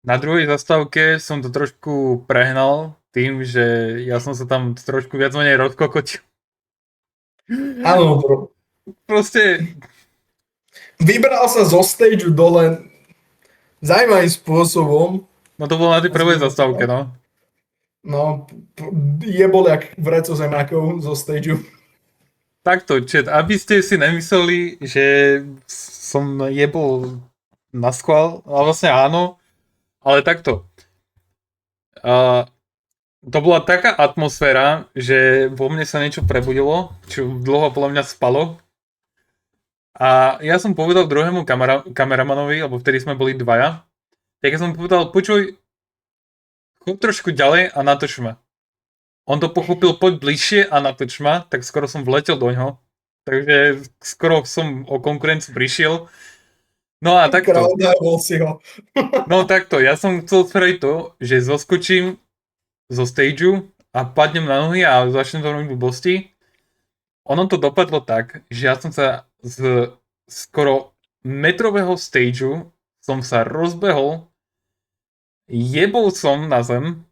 Speaker 1: Na druhej zastávke som to trošku prehnal tým, že ja som sa tam trošku viac menej rozkokotil.
Speaker 2: Áno,
Speaker 1: Proste,
Speaker 2: vybral sa zo stageu dole zaujímavým spôsobom.
Speaker 1: no to bolo na tej prvej zastávke, no.
Speaker 2: No, jebol jak vreco zemákov zo stageu.
Speaker 1: Takto, chat, aby ste si nemysleli, že som jebol na schvál, ale vlastne áno, ale takto. To bola taká atmosféra, že vo mne sa niečo prebudilo, čo dlho podľa mňa spalo. A ja som povedal druhému kameramanovi, lebo vtedy sme boli dvaja, tak ja som povedal, počuj, choď trošku ďalej a natoč ma. On to pochopil, poď bližšie a natoč ma, tak skoro som vletel do ňoho. Takže skoro som o konkurenciu prišiel. No a takto.
Speaker 2: Kráľdával si ho.
Speaker 1: No takto, ja som chcel spraviť to, že zoskočím zo stageu a padnem na nohy a začnem to robiť blbosti. Ono to dopadlo tak, že ja som sa z skoro metrového stageu som sa rozbehol, jebol som na zem,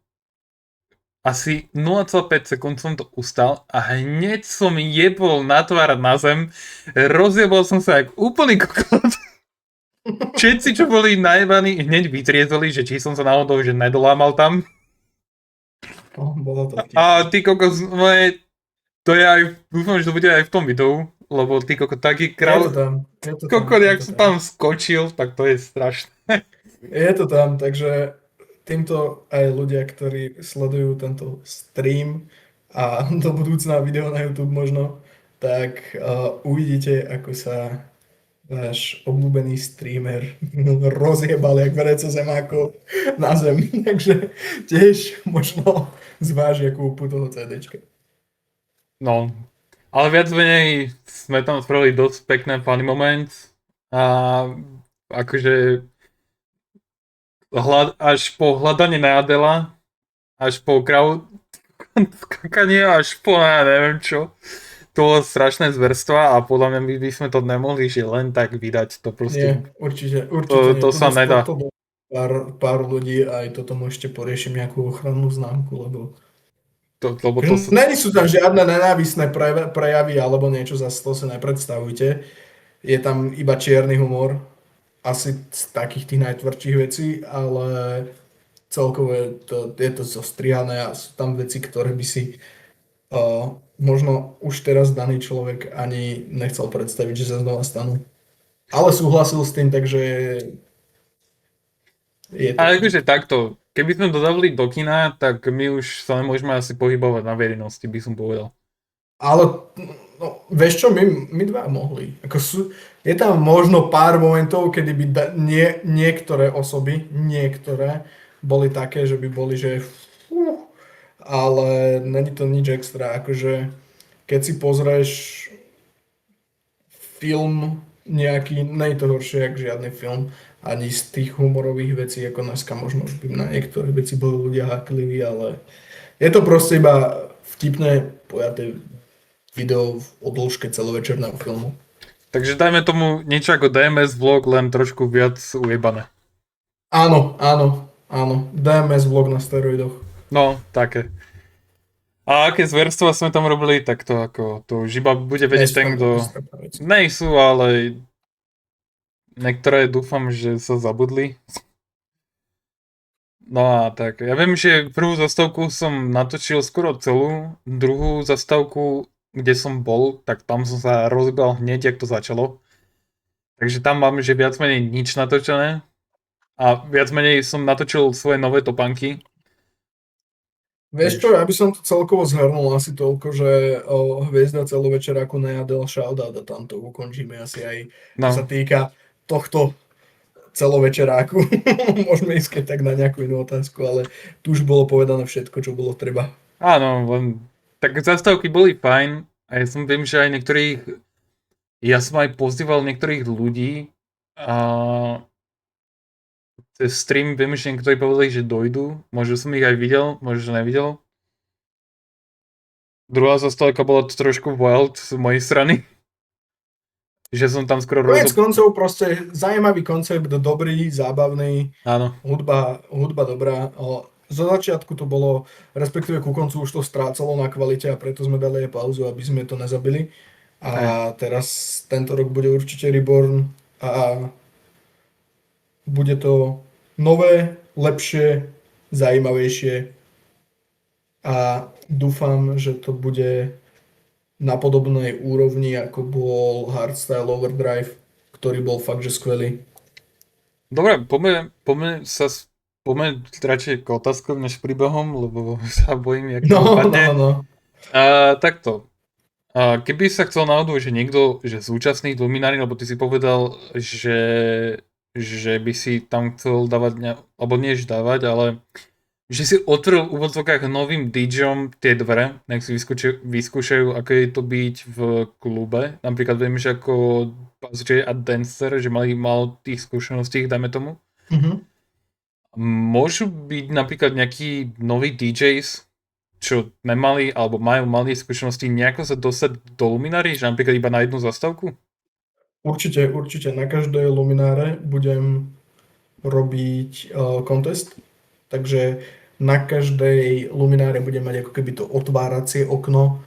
Speaker 1: asi 0,5 sekúnd som to ustal a hneď som jebol na tvár na zem, rozjebol som sa jak úplný kokot. Všetci, čo boli najebaní, hneď vytriezoli, že či som sa náhodou že nedolámal tam.
Speaker 2: Bolo to vtipné.
Speaker 1: A ty kokos, to je aj, dúfam, že to bude aj v tom videu, lebo ty kokos taký
Speaker 2: Je to
Speaker 1: kráľ,
Speaker 2: tam.
Speaker 1: kokos, jak som tam skočil, tak to je strašné.
Speaker 2: Je to tam, takže týmto aj ľudia, ktorí sledujú tento stream a do budúcna video na YouTube možno, tak uvidíte, ako sa váš obľúbený streamer rozjebal jak vrece zemákov na zem. Takže tiež možno zvážia kúpu toho CDčka.
Speaker 1: No, ale viac menej sme tam spravili dosť pekné funny moments a akože až po hľadanie Adela, až po skakanie, až po ja neviem čo. To bolo strašné zverstva a podľa mňa my by sme to nemohli že len tak vydať. To proste,
Speaker 2: Nie, určite
Speaker 1: to,
Speaker 2: nie.
Speaker 1: to sa nedá.
Speaker 2: To bolo pár ľudí a aj toto môžete poriešiť nejakú ochrannú známku, lebo
Speaker 1: Lebo to sa...
Speaker 2: není sú tam žiadne nenávisné prejavy alebo niečo, zase to si nepredstavujte. Je tam iba čierny humor, asi z takých tých najtvrdších vecí, ale celkovo je to zostrihané a sú tam veci, ktoré by si možno už teraz daný človek ani nechcel predstaviť, že sa znova stanú. Ale súhlasil s tým, takže je to...
Speaker 1: Ale akože takto, keby sme to dali do kina, tak my už sa nemôžeme asi pohybovať na verejnosti, by som povedal.
Speaker 2: Ale no, vieš čo, my dva mohli. Je tam možno pár momentov, kedy by niektoré osoby, boli také, že by boli, že ale není to nič extra. Akože keď si pozrieš film nejaký, nie je to horšie jak žiadny film, ani z tých humorových vecí, ako dneska možno už by na niektoré veci boli ľudia hákliví, ale je to proste iba vtipné pojaté video o dĺžke celovečerného filmu.
Speaker 1: Takže dajme tomu niečo ako DMS vlog, len trošku viac ujebané.
Speaker 2: Áno. DMS vlog na steroidoch.
Speaker 1: No, také. A aké zverstva sme tam robili, tak to ako, to už iba bude vedieť ten, kto... Nejsú, ale niektoré dúfam, že sa zabudli. No a tak, ja viem, že prvú zastávku som natočil skoro celú, druhú zastávku, kde som bol, tak tam som sa rozbal hneď, jak to začalo. Takže tam mám, že viac menej nič natočené. A viac menej som natočil svoje nové topánky.
Speaker 2: Vieš čo, ja by som to celkovo zhrnul asi toľko, že hviezda celovečeráku nejadel shoutout a tam to ukončíme asi aj, čo sa týka tohto celovečeráku. Môžeme ísť keď tak na nejakú inú otázku, ale tu už bolo povedané všetko, čo bolo treba.
Speaker 1: Áno, len tak zastávky boli fajn a ja som viem, že aj ja som aj pozýval niektorých ľudí a cez stream viem, že niektorí povedali, že dojdú, možno som ich aj videl, možno že nevidel. Druhá zastávka bola to trošku wild z mojej strany. Že som tam skoro
Speaker 2: Konec koncov proste zaujímavý koncept, dobrý, zábavný,
Speaker 1: áno.
Speaker 2: Hudba dobrá. Zo začiatku to bolo, respektíve ku koncu už to strácalo na kvalite a preto sme dali aj pauzu, aby sme to nezabili. A teraz tento rok bude určite Reborn a bude to nové, lepšie, zaujímavejšie a dúfam, že to bude na podobnej úrovni, ako bol Hardstyle Overdrive, ktorý bol fakt, že skvelý.
Speaker 1: Dobre, poďme radšej k otázkom než príbehom, lebo sa bojím, jak to dopadne.
Speaker 2: No.
Speaker 1: Takto. Keby sa chcel náhodou, že niekto, že zúčastný Luminári, lebo ty si povedal, že by si tam chcel dávať, alebo nie dávať, ale že si otvoril v úvodzovkách novým DJom tie dvere, nech si vyskúšajú, ako je to byť v klube. Napríklad viem, že ako J a Dancer, že mal tých skúseností, dajme tomu.
Speaker 2: Mhm.
Speaker 1: Môžu byť napríklad nejakí noví DJs, čo nemali, alebo mali skúsenosti, nejako sa dostať do Luminári, že napríklad iba na jednu zastávku?
Speaker 2: Určite. Na každej Lumináre budem robiť contest, takže na každej Lumináre budem mať ako keby to otváracie okno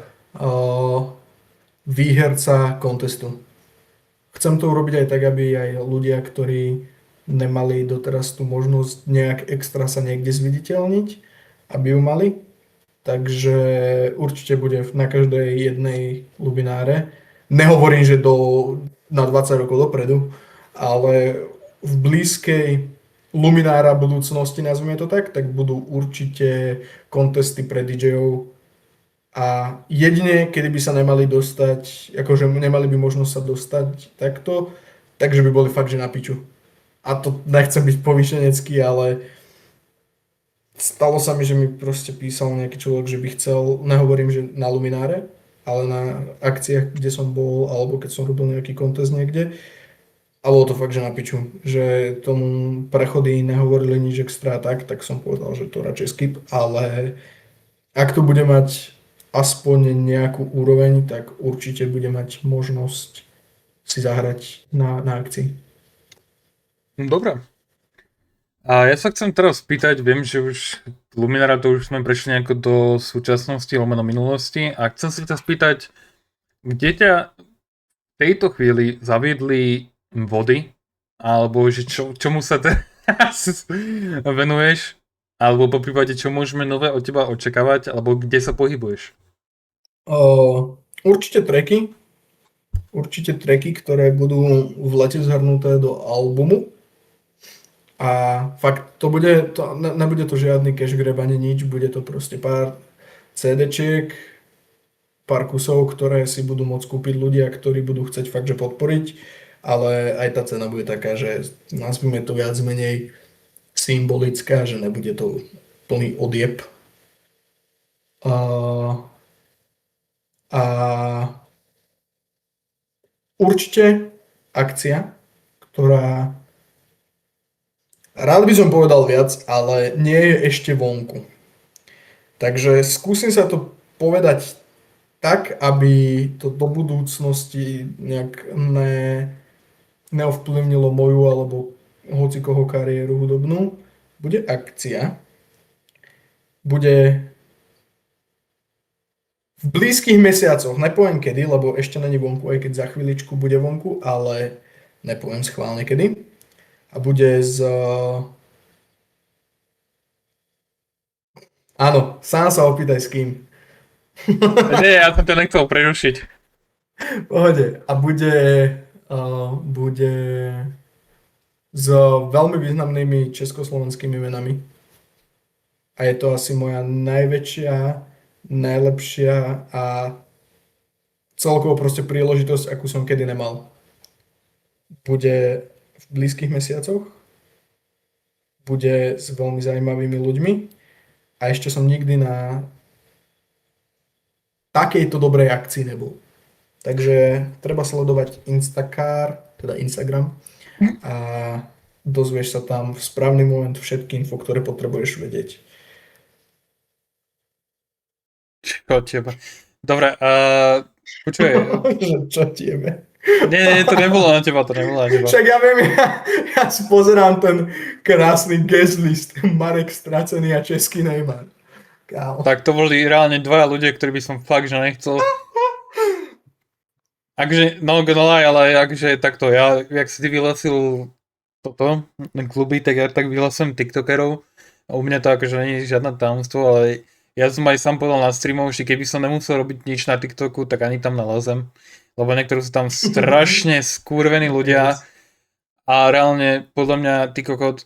Speaker 2: výherca contestu. Chcem to urobiť aj tak, aby aj ľudia, ktorí nemali doteraz tú možnosť nejak extra sa niekde zviditeľniť, aby ju mali. Takže určite bude na každej jednej Lumináre. Nehovorím, že na 20 rokov dopredu, ale v blízkej Luminára budúcnosti, nazvime to tak budú určite kontesty pre DJov A jedine, kedy by sa nemali dostať, akože nemali by možnosť sa dostať takto, takže by boli fakt, že na piču. A to nechcem byť povýšenecký, ale stalo sa mi, že mi proste písal nejaký človek, že by chcel, nehovorím, že na Lumináre, ale na akciách, kde som bol, alebo keď som robil nejaký kontest niekde. A bolo to fakt, že na piču. Že tomu prechody nehovorili nič extra tak som povedal, že to radšej skip, ale ak to bude mať aspoň nejakú úroveň, tak určite bude mať možnosť si zahrať na akcii.
Speaker 1: Dobre. A ja sa chcem teraz spýtať, viem, že už Luminara to už sme prešli nejako do súčasnosti, lomeno minulosti a chcem sa ťa spýtať, kde ťa v tejto chvíli zaviedli vody, alebo že čomu sa teraz venuješ, alebo po prípade čo môžeme nové od teba očakávať, alebo kde sa pohybuješ?
Speaker 2: Určite tracky, ktoré budú v lete zhrnuté do albumu. A fakt, nebude to žiadny cash grab ani nič, bude to proste pár CDčiek, pár kusov, ktoré si budú môcť kúpiť ľudia, ktorí budú chcieť fakt, že podporiť, ale aj tá cena bude taká, že nazvime to viac menej symbolická, že nebude to plný odjeb. A určite akcia, ktorá rád by som povedal viac, ale nie je ešte vonku. Takže skúsim sa to povedať tak, aby to do budúcnosti nejak neovplyvnilo moju alebo hocikoho kariéru hudobnú. Bude akcia. Bude v blízkych mesiacoch, nepoviem kedy, lebo ešte není vonku, aj keď za chvíličku bude vonku, ale nepoviem schválne kedy. A bude Áno, sám sa opýtaj s kým.
Speaker 1: Nie, ja som ťa nechcel prerušiť.
Speaker 2: Pohode. A bude s veľmi významnými československými menami. A je to asi moja najväčšia, najlepšia a celkovo proste príležitosť, akú som kedy nemal. Bude v blízkych mesiacoch, bude s veľmi zaujímavými ľuďmi a ešte som nikdy na takejto dobrej akcii nebol. Takže treba sledovať teda Instagram a dozvieš sa tam v správny moment všetky info, ktoré potrebuješ vedieť.
Speaker 1: Čo teba? Dobre, počuj.
Speaker 2: Čo tebe?
Speaker 1: Nie, to nebolo na teba.
Speaker 2: Však ja viem, ja si pozerám ten krásny guest list. Marek Stracený a Český Neymar. Kámo.
Speaker 1: Tak to boli reálne dvaja ľudia, ktorí by som fakt, že nechcel. Akže, no lie, ale akže takto, jak si ty vyhlasil kluby, tak ja tak vyhlasujem tiktokerov. U mňa to akože nie je žiadne tajomstvo, ale ja som aj sám povedal na streamov, že keby som nemusel robiť nič na TikToku, tak ani tam nalezem. Lebo niektorí sú tam strašne skurvení ľudia a reálne podľa mňa ty kokot,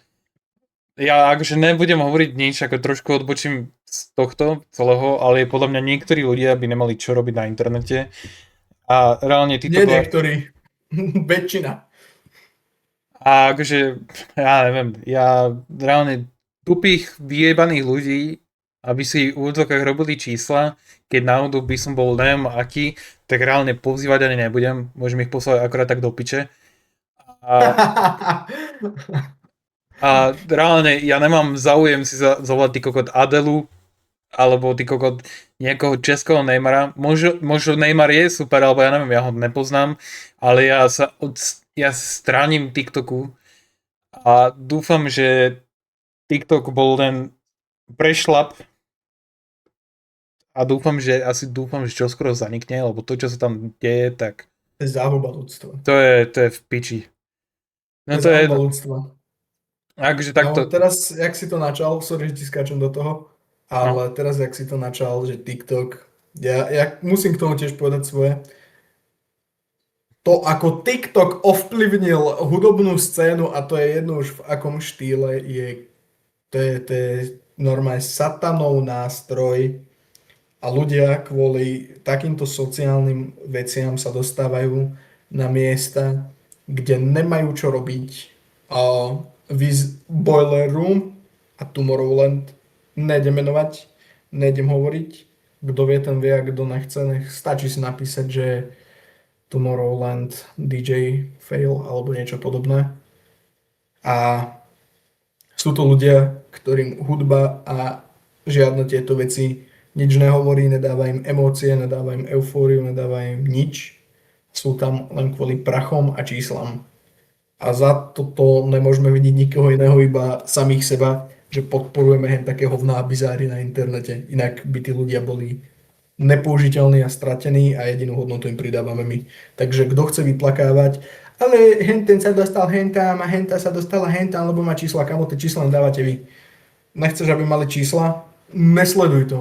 Speaker 1: ja akože nebudem hovoriť nič, ako trošku odbočím z tohto celého, ale podľa mňa niektorí ľudia by nemali čo robiť na internete a reálne títo...
Speaker 2: Nie niektorí, väčšina.
Speaker 1: A akože, ja neviem, ja reálne tupých vyjebaných ľudí, aby si v úvodzovkách robili čísla, keď náhodou by som bol neviem aký, tak reálne povzývať ani nebudem, môžem ich poslať akorát tak do piče. A reálne ja nemám záujem si zavolať ty kokot Adelu, alebo ty kokot niekoho českého Neymara. Možno Neymar je super, alebo ja neviem, ja ho nepoznám, ale ja stránim TikToku a dúfam, že TikTok bol len prešlap a dúfam, že čoskoro zanikne, lebo to, čo sa tam deje, tak...
Speaker 2: To je záhuba ľudstva.
Speaker 1: To je v piči.
Speaker 2: No to je záhuba ľudstva.
Speaker 1: Takže takto...
Speaker 2: No, teraz, jak si to načal, sorry, že ti skáčem do toho, ale teraz, jak si to načal, že TikTok, ja musím k tomu tiež povedať svoje. To, ako TikTok ovplyvnil hudobnú scénu, a to je jedno už v akom štýle, to je normálne satanov nástroj. a ľudia kvôli takýmto sociálnym veciam sa dostávajú na miesta, kde nemajú čo robiť. A Boiler Room a Tomorrowland nejdem menovať, nejdem hovoriť. Kto vie, ten vie, a kto nechce, nech stačí si napísať, že Tomorrowland DJ fail alebo niečo podobné. A sú to ľudia, ktorým hudba a žiadne tieto veci nič nehovorí, nedáva im emócie, nedáva im eufóriu, nedáva im nič. Sú tam len kvôli prachom a číslam. A za toto nemôžeme vidieť nikoho iného, iba samých seba, že podporujeme hen také hovná a bizáry na internete. Inak by tí ľudia boli nepoužiteľní a stratení a jedinú hodnotu im pridávame my. Takže kto chce vyplakávať, ale henten sa dostal hentam a henta sa dostala hentam, lebo má čísla, kamo tie čísla len dávate vy. Nechceš, aby mali čísla? Nesleduj to.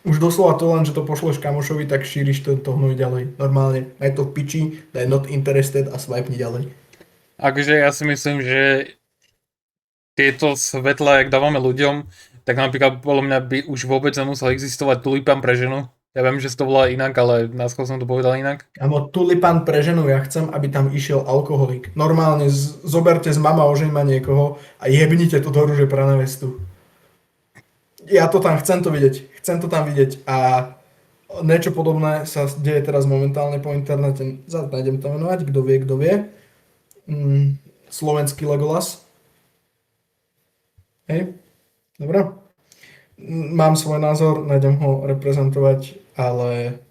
Speaker 2: Už doslova to len, že to pošleš kamošovi, tak šíriš to hnoj ďalej. Normálne, aj to v piči, daj not interested a swipe ďalej.
Speaker 1: Akože ja si myslím, že tieto svetla, jak dávame ľuďom, tak napríklad podľa mňa by už vôbec nemusel existovať tulipán pre ženu. Ja viem, že to volá inak, ale náskôr som to povedal inak.
Speaker 2: Áno, tulipán pre ženu, ja chcem, aby tam išiel alkoholik. Normálne zoberte z mama oženma niekoho a jebnite to do rúže pre nevestu. Ja to tam chcem to tam vidieť a niečo podobné sa deje teraz momentálne po internete. Nájdem to menovať, kto vie. Slovenský Legolas. Hej, dobre. Mám svoj názor, nájdem ho reprezentovať, ale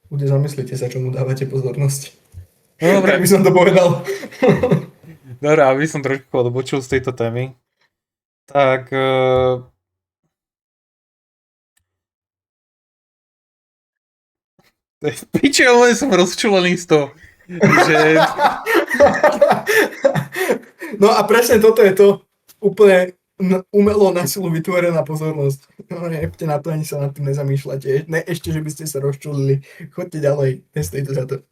Speaker 2: ľudia, zamyslite sa, čomu dávate pozornosť.
Speaker 1: No dobre.
Speaker 2: Tak by som to povedal.
Speaker 1: Dobre, aby som trošku odbočil z tejto témy. Tak... Piče, ale som rozčulený z toho, že...
Speaker 2: No a presne toto je to úplne umelo na silu vytvorená pozornosť. No nepte na to, ani sa nad tým nezamýšľate. Ne, ešte, že by ste sa rozčulili. Choďte ďalej, nestejte za to.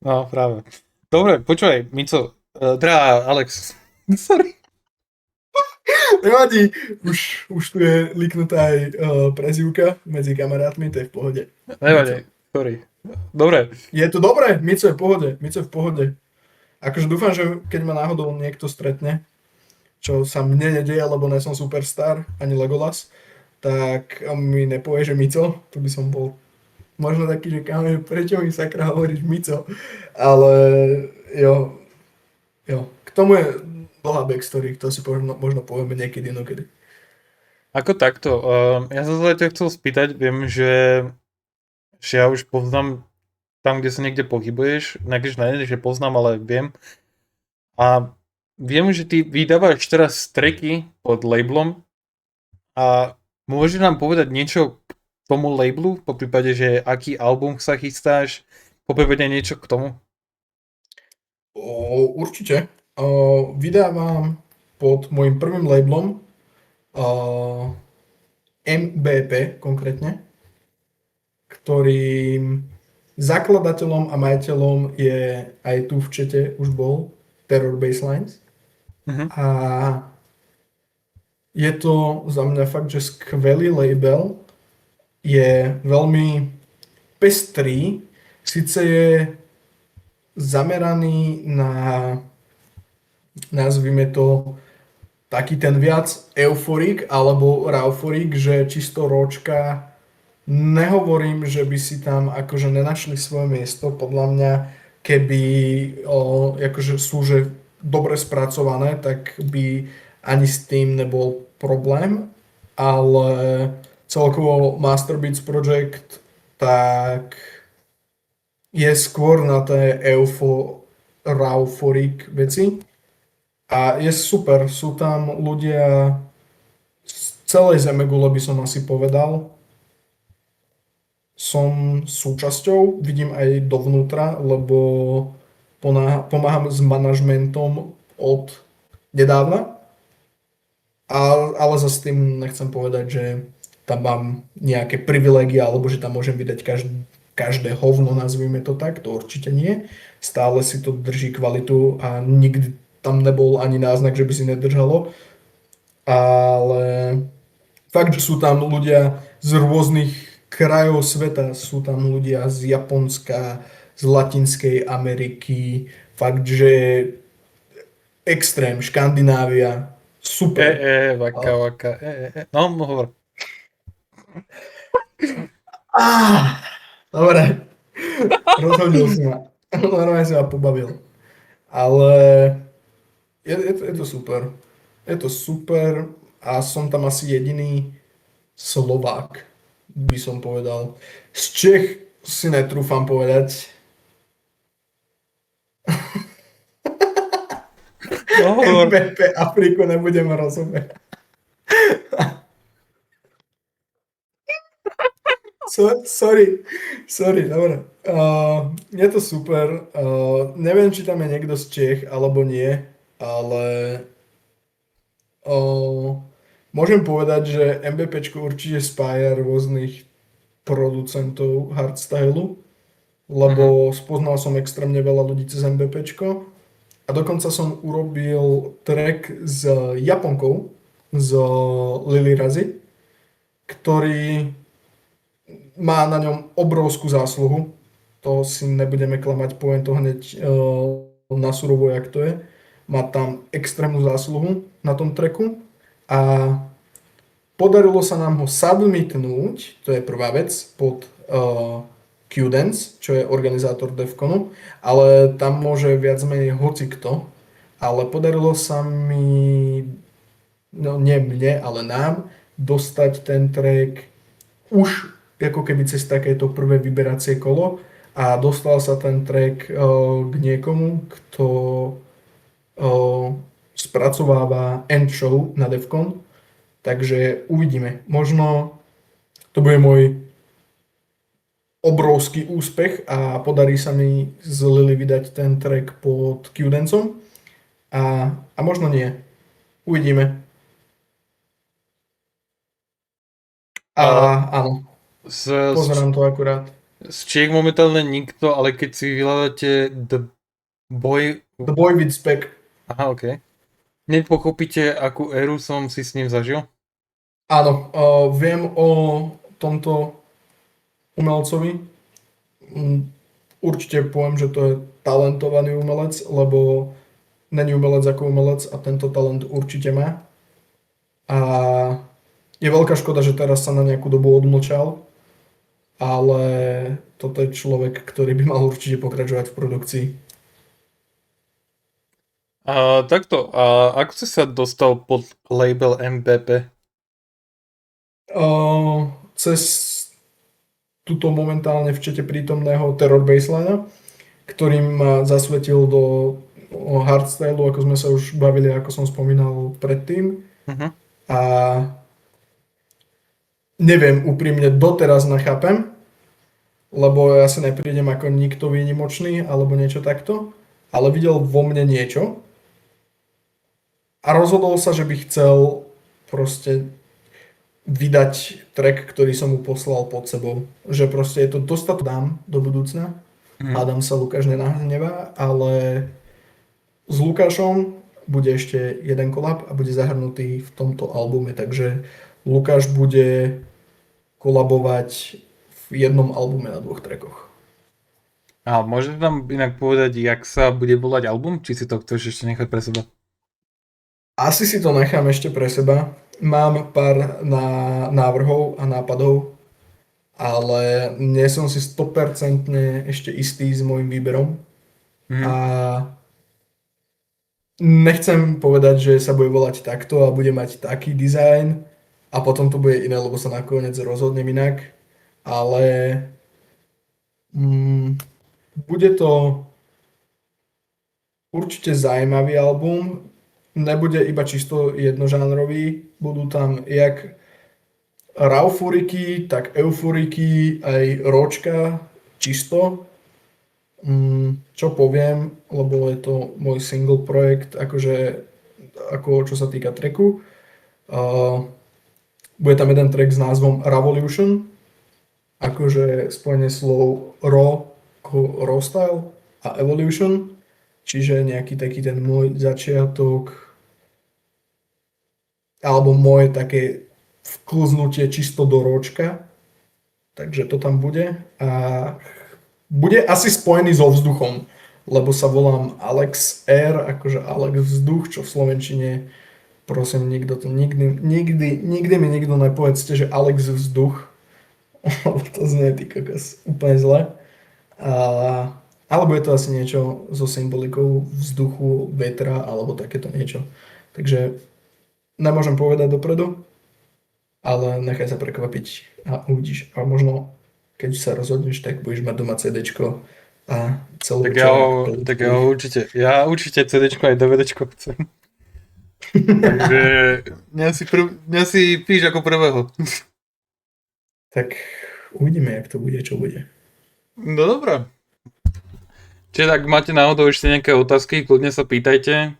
Speaker 1: No, práve. Dobre, počúvaj, Mico, Alex, sorry.
Speaker 2: Nevadí, už tu je liknutá aj prezývka medzi kamarátmi, to je v pohode.
Speaker 1: Nevadí, sorry. Dobre.
Speaker 2: Je to dobré, Mico je v pohode. Akože dúfam, že keď ma náhodou niekto stretne, čo sa mne nedeje, lebo nie som superstar, ani Legolas, tak mi nepovie, že Mico, to by som bol možno taký, že kámo, prečo mi sakra hovoríš Mico, ale jo, k tomu je dlhá backstory, to si možno povieme niekedy inokedy.
Speaker 1: Ako takto, ja sa ťa chcel spýtať, viem, že ja už poznám tam, kde sa niekde pohybuješ, ne, že poznám, ale viem. A viem, že ty vydávaš teraz tracky pod labelom a môžeš nám povedať niečo k tomu labelu, po prípade, že aký album sa chystáš, po prípade niečo k tomu?
Speaker 2: Určite. Vydávam pod môjim prvým labelom MBP konkrétne, ktorým zakladateľom a majiteľom je aj tu v čete už bol Terror Baselines. A je to za mňa fakt, že skvelý label. Je veľmi pestrý. Sice je zameraný na, nazvime to, taký ten viac euforik alebo rauforik, že čisto ročka. Nehovorím, že by si tam akože nenašli svoje miesto, podľa mňa, keby akože sú že dobre spracované, tak by ani s tým nebol problém, ale celkovo Master Beats Project tak je skôr na té rauforik veci a je super, sú tam ľudia z celej zemegule, by som asi povedal. Som súčasťou, vidím aj dovnútra, lebo pomáham s manažmentom od nedávna, ale zase tým nechcem povedať, že tam mám nejaké privilégia, alebo že tam môžem vydať každé hovno, nazvime to tak, to určite nie. Stále si to drží kvalitu a nikdy tam nebol ani náznak, že by si nedržalo. Ale fakt, že sú tam ľudia z rôznych krajov sveta. Sú tam ľudia z Japonska, z Latinskej Ameriky, fakt, že extrém, Škandinávia, super.
Speaker 1: Vaka, vaka, No, hovor.
Speaker 2: Dobre, rozhodil si ma. Normálne si ma pobavil. Ale je to super. Je to super a som tam asi jediný Slovák, by som povedal. Z Čech si netrúfam povedať.
Speaker 1: No, hovor.
Speaker 2: MVP Afriku nebudem rozoberať. Sorry, dobre. Je to super. Neviem, či tam je niekto z Čech, alebo nie, ale môžem povedať, že MBPčko určite spája rôznych producentov hardstylu, lebo spoznal som extrémne veľa ľudí cez MBPčko a dokonca som urobil track s Japonkou, z Lily Razy, ktorý má na ňom obrovskú zásluhu. To si nebudeme klamať, poviem to hneď na surovo, jak to je. Má tam extrémnu zásluhu na tom tracku a podarilo sa nám ho submitnúť, to je prvá vec, pod Qdance, čo je organizátor Defconu, ale tam môže viac menej hocikto, ale podarilo sa mi, no nie mne, ale nám, dostať ten track už ako keby cez takéto prvé vyberacie kolo a dostal sa ten track k niekomu, kto spracováva end show na Defcon, takže uvidíme. Možno to bude môj obrovský úspech a podarí sa mi z Lily vydať ten track pod Qdancom a možno nie. Uvidíme. A áno, pozerám to akurát.
Speaker 1: Z Čiech momentálne nikto, ale keď si vyhľadáte The Boy
Speaker 2: with Spec.
Speaker 1: Aha, okej. Hneď pochopíte, akú éru som si s ním zažil?
Speaker 2: Áno, viem o tomto umelcovi. Určite poviem, že to je talentovaný umelec, lebo není umelec ako umelec a tento talent určite má. A je veľká škoda, že teraz sa na nejakú dobu odmlčal, ale toto je človek, ktorý by mal určite pokračovať v produkcii.
Speaker 1: Takto, ako si sa dostal pod label MBP?
Speaker 2: Cez tuto momentálne v čete prítomného Terror Baselina, ktorým ma zasvetil do hardstylu, ako sme sa už bavili, ako som spomínal predtým. A neviem, úprimne doteraz nechápem, lebo ja si neprídem ako nikto výnimočný alebo niečo takto, ale videl vo mne niečo a rozhodol sa, že by chcel proste vydať track, ktorý som mu poslal pod sebou. Že proste je to dostatok dám do budúcna. Hádam sa Lukáš nenahnevá, ale s Lukášom bude ešte jeden kolab a bude zahrnutý v tomto albume, takže Lukáš bude kolabovať v jednom albume na 2 trackoch.
Speaker 1: A môžete tam inak povedať, jak sa bude volať album? Či si to chceš ešte nechať pre seba?
Speaker 2: Asi si to nechám ešte pre seba. Mám pár návrhov a nápadov, ale nie som si 100% ešte istý s môjim výberom. A nechcem povedať, že sa bude volať takto a bude mať taký dizajn a potom to bude iné, lebo sa nakoniec rozhodnem inak. Ale bude to určite zaujímavý album. Nebude iba čisto jednožánrový, budú tam jak raufuriky, tak eufuriky, aj ročka, čisto. Čo poviem, lebo je to môj single projekt, akože, ako čo sa týka tracku. Bude tam jeden track s názvom Revolution, akože spojenie slov raw, ako raw style a evolution, čiže nejaký taký ten môj začiatok alebo moje také vklznutie čisto do ročka takže to tam bude a bude asi spojený so vzduchom, lebo sa volám Alex Air, akože Alex vzduch, čo v slovenčine, prosím, nikto to nikdy mi nikto nepovedzte, že Alex vzduch, lebo to znie ty kokos úplne zle. A, alebo je to asi niečo so symbolikou vzduchu, vetra, alebo takéto niečo. Takže nemôžem povedať dopredu, ale nechaj sa prekvapiť a uvidíš. A možno, keď sa rozhodneš, tak budeš mať doma CDčko a celú
Speaker 1: Ja určite CDčko aj DVDčko chcem. Takže mňa si píš ako prvého.
Speaker 2: Tak uvidíme, jak to bude, čo bude.
Speaker 1: No dobré. Čiže ak máte náhodou ešte nejaké otázky, kľudne sa pýtajte.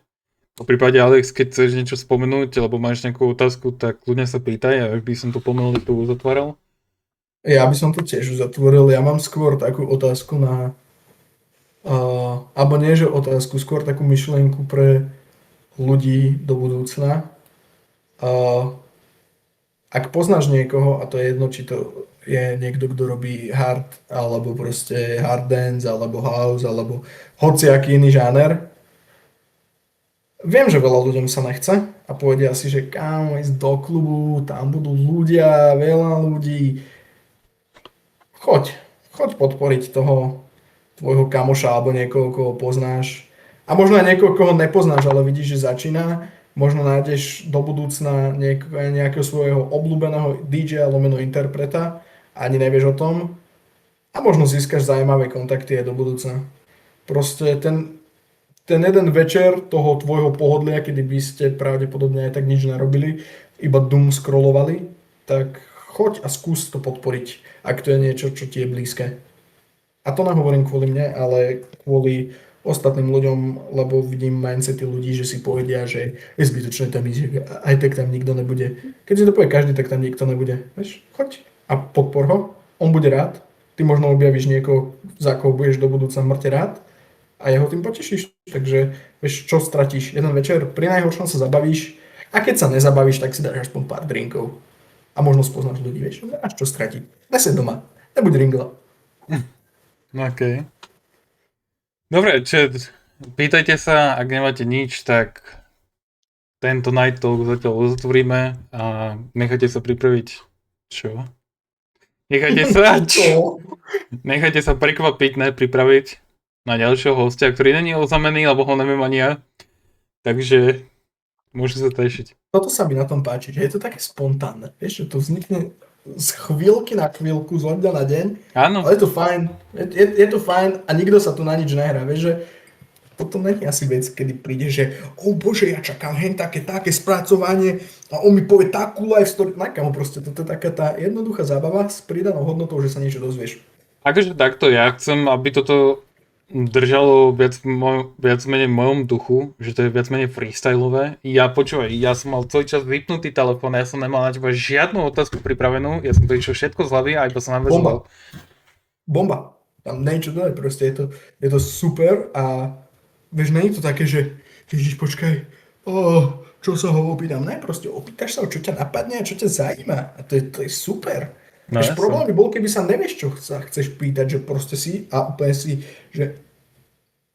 Speaker 1: Po prípade Alex, keď chceš niečo spomenúť, alebo máš nejakú otázku, tak kľudne sa pýtaj, a ak by som to pomaly tu uzatváral.
Speaker 2: Ja by som to tiež uzatvoril. Ja mám skôr takú otázku na... alebo nie, že otázku, skôr takú myšlienku pre ľudí do budúcna. Ak poznáš niekoho, a to je jedno, či to je niekto, kto robí hard, alebo proste hard dance, alebo house, alebo hociaký iný žáner, viem, že veľa ľuďom sa nechce a povedia si, že kámo, ísť do klubu, tam budú ľudia, veľa ľudí. Choď podporiť toho tvojho kamoša alebo niekoho, koho poznáš. A možno aj niekoho, koho nepoznáš, ale vidíš, že začína. Možno nájdeš do budúcna nejakého svojho obľúbeného DJ lomeno interpreta a ani nevieš o tom. A možno získaš zaujímavé kontakty aj do budúcna. Proste ten jeden večer toho tvojho pohodlia, kedy by ste pravdepodobne aj tak nič nerobili, iba doom scrollovali, tak choď a skús to podporiť, ak to je niečo, čo ti je blízke. A to nehovorím kvôli mne, ale kvôli ostatným ľuďom, lebo vidím mindsety ľudí, že si povedia, že je zbytočné tam ísť, že aj tak tam nikto nebude. Keď si to povie každý, tak tam nikto nebude. Vieš, choď a podpor ho, on bude rád, ty možno objavíš niekoho, za koho budeš do budúcna mŕte rád, a jeho tým potešíš. Takže vieš, čo stratíš? Jeden večer, pri najhoršom sa zabavíš a keď sa nezabavíš, tak si dáš aspoň pár drinkov. A možno spoznáš ľudí, vieš, máš čo stratiť. Nesed doma, nebuď ringla.
Speaker 1: OK. Dobre, pýtajte sa, ak nemáte nič, tak tento night talk zatiaľ uzatvoríme a nechajte sa pripraviť. Čo? Nechajte sa prekvapiť, ne pripraviť na ďalšieho hostia, ktorý není oznámený, lebo ho neviem ani ja. Takže môžete sa tešiť.
Speaker 2: Toto sa mi na tom páči, že je to také spontánne. Vieš, že to vznikne z chvíľky na chvíľku, z dňa na deň.
Speaker 1: Áno.
Speaker 2: Ale je to fajn. Je to fajn a nikto sa tu na nič nehrá. Vieš, že potom nie je asi vec, kedy príde, že bože, ja čakám hen také spracovanie a on mi povie takú life story. Nakamo proste, toto je taká tá jednoduchá zábava s pridanou hodnotou, že sa niečo dozvieš.
Speaker 1: Akože takto, ja chcem, aby toto držalo viac menej v mojom duchu, že to je viac menej freestyleové. Počúvaj, ja som mal celý čas vypnutý telefón, ja som nemal na teba žiadnu otázku pripravenú, ja som to išiel všetko z hlavy a iba som navezoval.
Speaker 2: Bomba. Tam niečo dole, proste je to super a vieš, nie je to také, že ježiš, počkaj, čo sa ho opýtam. Ne, proste opýtaš sa, čo ťa napadne a čo ťa zaujíma. A to je super. No, problém by bol, keby sa nevieš, čo sa chceš pýtať, že proste si a úplne si, že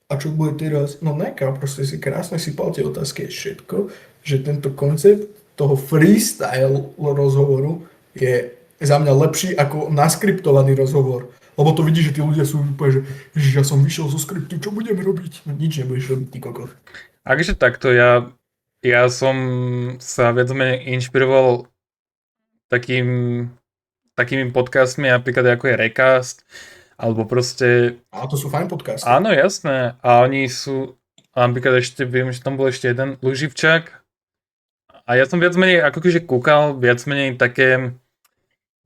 Speaker 2: a čo bude teraz? No neka, proste si krásne sypal tie otázky, je všetko, že tento koncept toho freestyle rozhovoru je za mňa lepší ako naskriptovaný rozhovor. Lebo to vidíš, že tí ľudia sú úplne, že ježiš, ja som vyšiel zo skriptu, čo budeme robiť? No, nič nebudeš robiť, ty kokos.
Speaker 1: Akže takto, ja som sa viac menej inšpiroval takými podcastmi, napríklad ako je Recast, alebo proste...
Speaker 2: A to sú fajn podcasty.
Speaker 1: Áno, jasné. A oni sú, napríklad ešte, viem, že tam bol ešte jeden, Luživčák. A ja som viac menej, ako keďže kúkal, viac menej také,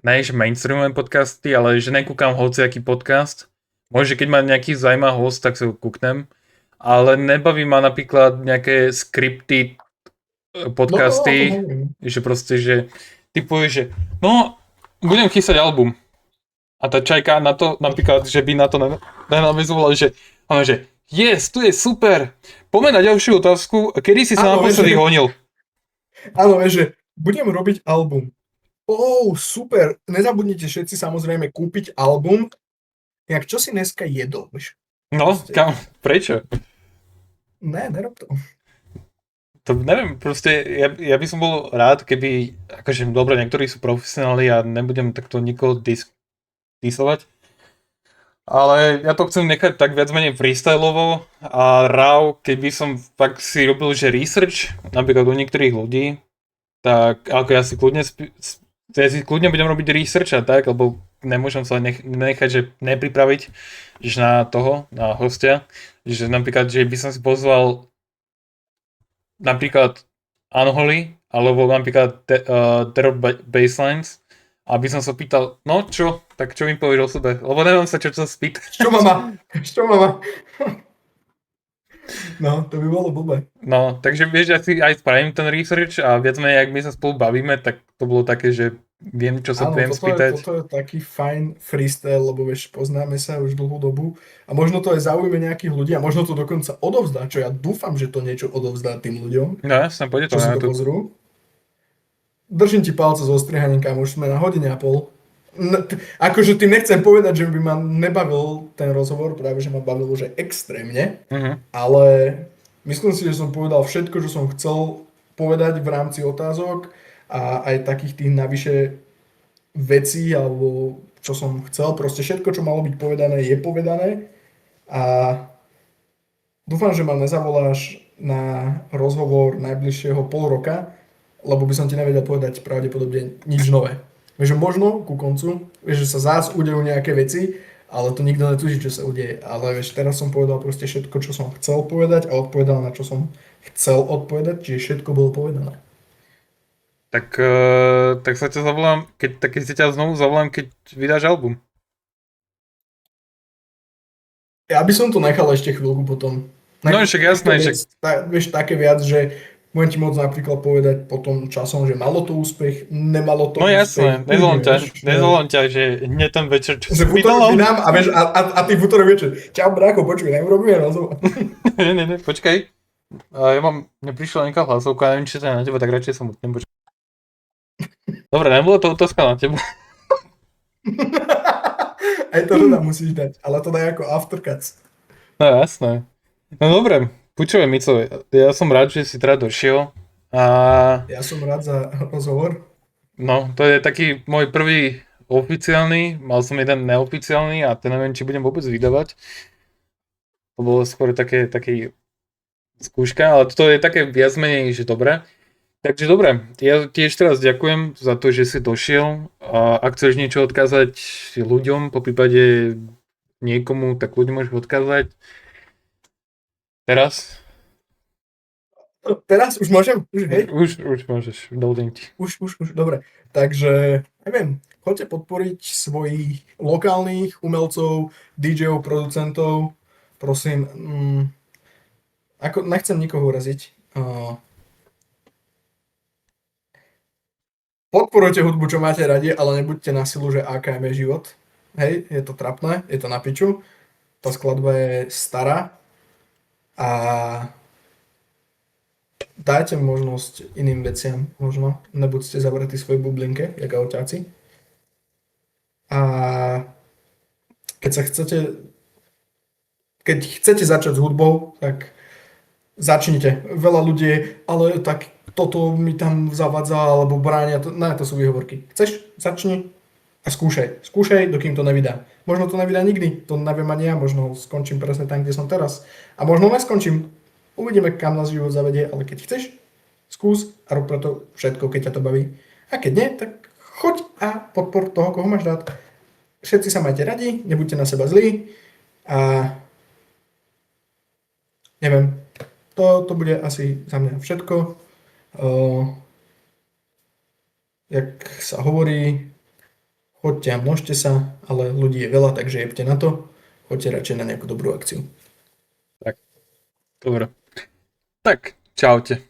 Speaker 1: než mainstreamové podcasty, ale že nekúkam hociaký podcast. Možno, keď ma nejaký zaujímavý host, tak sa ho kúknem. Ale nebaví ma napríklad nejaké skripty podcasty, že proste, že ty povieš, že no, budem chystať album. A tá čajka na to, napríklad, že by na to nenavezovala, že yes, tu je super. Poďme na ďalšiu otázku. Kedy si sa naposledy honil?
Speaker 2: Áno, že budem robiť album. Super. Nezabudnite všetci samozrejme kúpiť album. Jak čo si dneska jedol?
Speaker 1: No,
Speaker 2: Proste.
Speaker 1: kam, prečo?
Speaker 2: Ne, nerob to.
Speaker 1: To neviem, proste ja by som bol rád, keby, akože dobre, niektorí sú profesionáli a nebudem takto nikoho disovať, ale ja to chcem nechať tak viac menej freestyleovo a raw, keby som fakt si robil, že research, napríklad u niektorých ľudí, tak ako ja si kľudne budem robiť research a tak, lebo nemôžem sa nechať, že nepripraviť že na hostia, že napríklad, že by som si pozval napríklad Unholy, alebo napríklad Terror Baselines, aby som sa pýtal, no čo, tak čo mi povieš o sebe, lebo neviem sa čo sa spýtať.
Speaker 2: Čo mama? Čo mama? No, to by bolo blbé.
Speaker 1: No, takže vieš, ja si aj spravím ten research a viac menej, ak my sa spolu bavíme, tak to bolo také, že viem, čo sa
Speaker 2: Áno,
Speaker 1: viem spýtať.
Speaker 2: toto je taký fajn freestyle, lebo vieš, poznáme sa už dlhú dobu a možno to aj zaujíme nejakých ľudí a možno to dokonca odovzdá, čo ja dúfam, že to niečo odovzdá tým ľuďom,
Speaker 1: No jasne, pôjde to
Speaker 2: čo si
Speaker 1: na
Speaker 2: to
Speaker 1: YouTube.
Speaker 2: pozrú. Držím ti palce so ostrihaním, kámo, už sme na hodine a pol. Akože tým nechcem povedať, že by ma nebavil ten rozhovor, práve že ma bavil už extrémne, ale myslím si, že som povedal všetko, čo som chcel povedať v rámci otázok a aj takých tých navyše vecí, alebo čo som chcel, proste všetko, čo malo byť povedané, je povedané a dúfam, že ma nezavoláš na rozhovor najbližšieho pol roka, lebo by som ti nevedel povedať pravdepodobne nič nové. Vieš, že možno ku koncu, vieš, že sa zás udejú nejaké veci, ale to nikto netuží, čo sa udeje. Ale vieš, teraz som povedal proste všetko, čo som chcel povedať a odpovedal na čo som chcel odpovedať, čiže všetko bolo povedané.
Speaker 1: Tak, tak sa ťa zavolám, keď si ťa znovu zavolám, keď vydáš album.
Speaker 2: Ja by som to nechal ešte chvíľku potom.
Speaker 1: No však jasné, že...
Speaker 2: Vieš, také viac, že budem ti môcť napríklad povedať potom časom, že malo to úspech, nemalo to
Speaker 1: No
Speaker 2: úspech.
Speaker 1: jasné, nezvolám ťa, že hneď ten večer, čo
Speaker 2: Že
Speaker 1: si
Speaker 2: v útorok
Speaker 1: vydal.
Speaker 2: vydám a vieš, a ty v útorok večer, čau brácho, počuj, neurobíme rozhovor.
Speaker 1: Ne, počkaj. Mne prišla nejaká hlasovka, neviem, či to je na teba, tak radšej som utnem, počkaj. Dobre, nebolo to otázka na teba.
Speaker 2: Aj to teda musíš dať, ale to daj ako aftercuts.
Speaker 1: No jasné. No dobre, počúvaj Mico, ja som rád, že si teda došiel. A
Speaker 2: Ja som rád za rozhovor.
Speaker 1: no, to je taký môj prvý oficiálny, mal som jeden neoficiálny a ten neviem, či budem vôbec vydávať. To bolo skôr také skúška, ale toto je také viac menej, že dobré. Takže dobre, ja ti ešte raz ďakujem za to, že si došiel a ak chceš niečo odkázať ľuďom, po prípade niekomu, tak ľuďom môžeš odkázať. Teraz?
Speaker 2: Teraz už môžem? Už, hej?
Speaker 1: Už môžeš, dovolím ti.
Speaker 2: Už, dobre. Takže, neviem, choďte podporiť svojich lokálnych umelcov, DJov, producentov. Prosím, ako nechcem nikoho uraziť. Podporujte hudbu, čo máte radi, ale nebuďte na silu, že AKM je život. Hej, je to trapné, je to na piču. Tá skladba je stará a dajte možnosť iným veciam, možno. Nebuďte zavretí svojej bublinke, jak autáci. A keď chcete začať s hudbou, tak začnite. Veľa ľudí, ale tak toto mi tam zavadza, alebo bránia. To sú výhovorky. Chceš? Začni a skúšaj. Skúšaj, dokým to nevydá. Možno to nevydá nikdy, to neviem ani ja, možno skončím presne tam, kde som teraz. A možno neskončím. Uvidíme, kam nás život zavedie, ale keď chceš, skús a rob preto všetko, keď ťa to baví. A keď nie, tak choď a podpor toho, koho máš rád. Všetci sa majte radi, nebuďte na seba zlí a neviem, to bude asi za mňa všetko. Jak sa hovorí, choďte a množte sa, ale ľudí je veľa, takže jebte na to. Choďte radšej na nejakú dobrú akciu.
Speaker 1: Tak, dobre. Tak, čaute.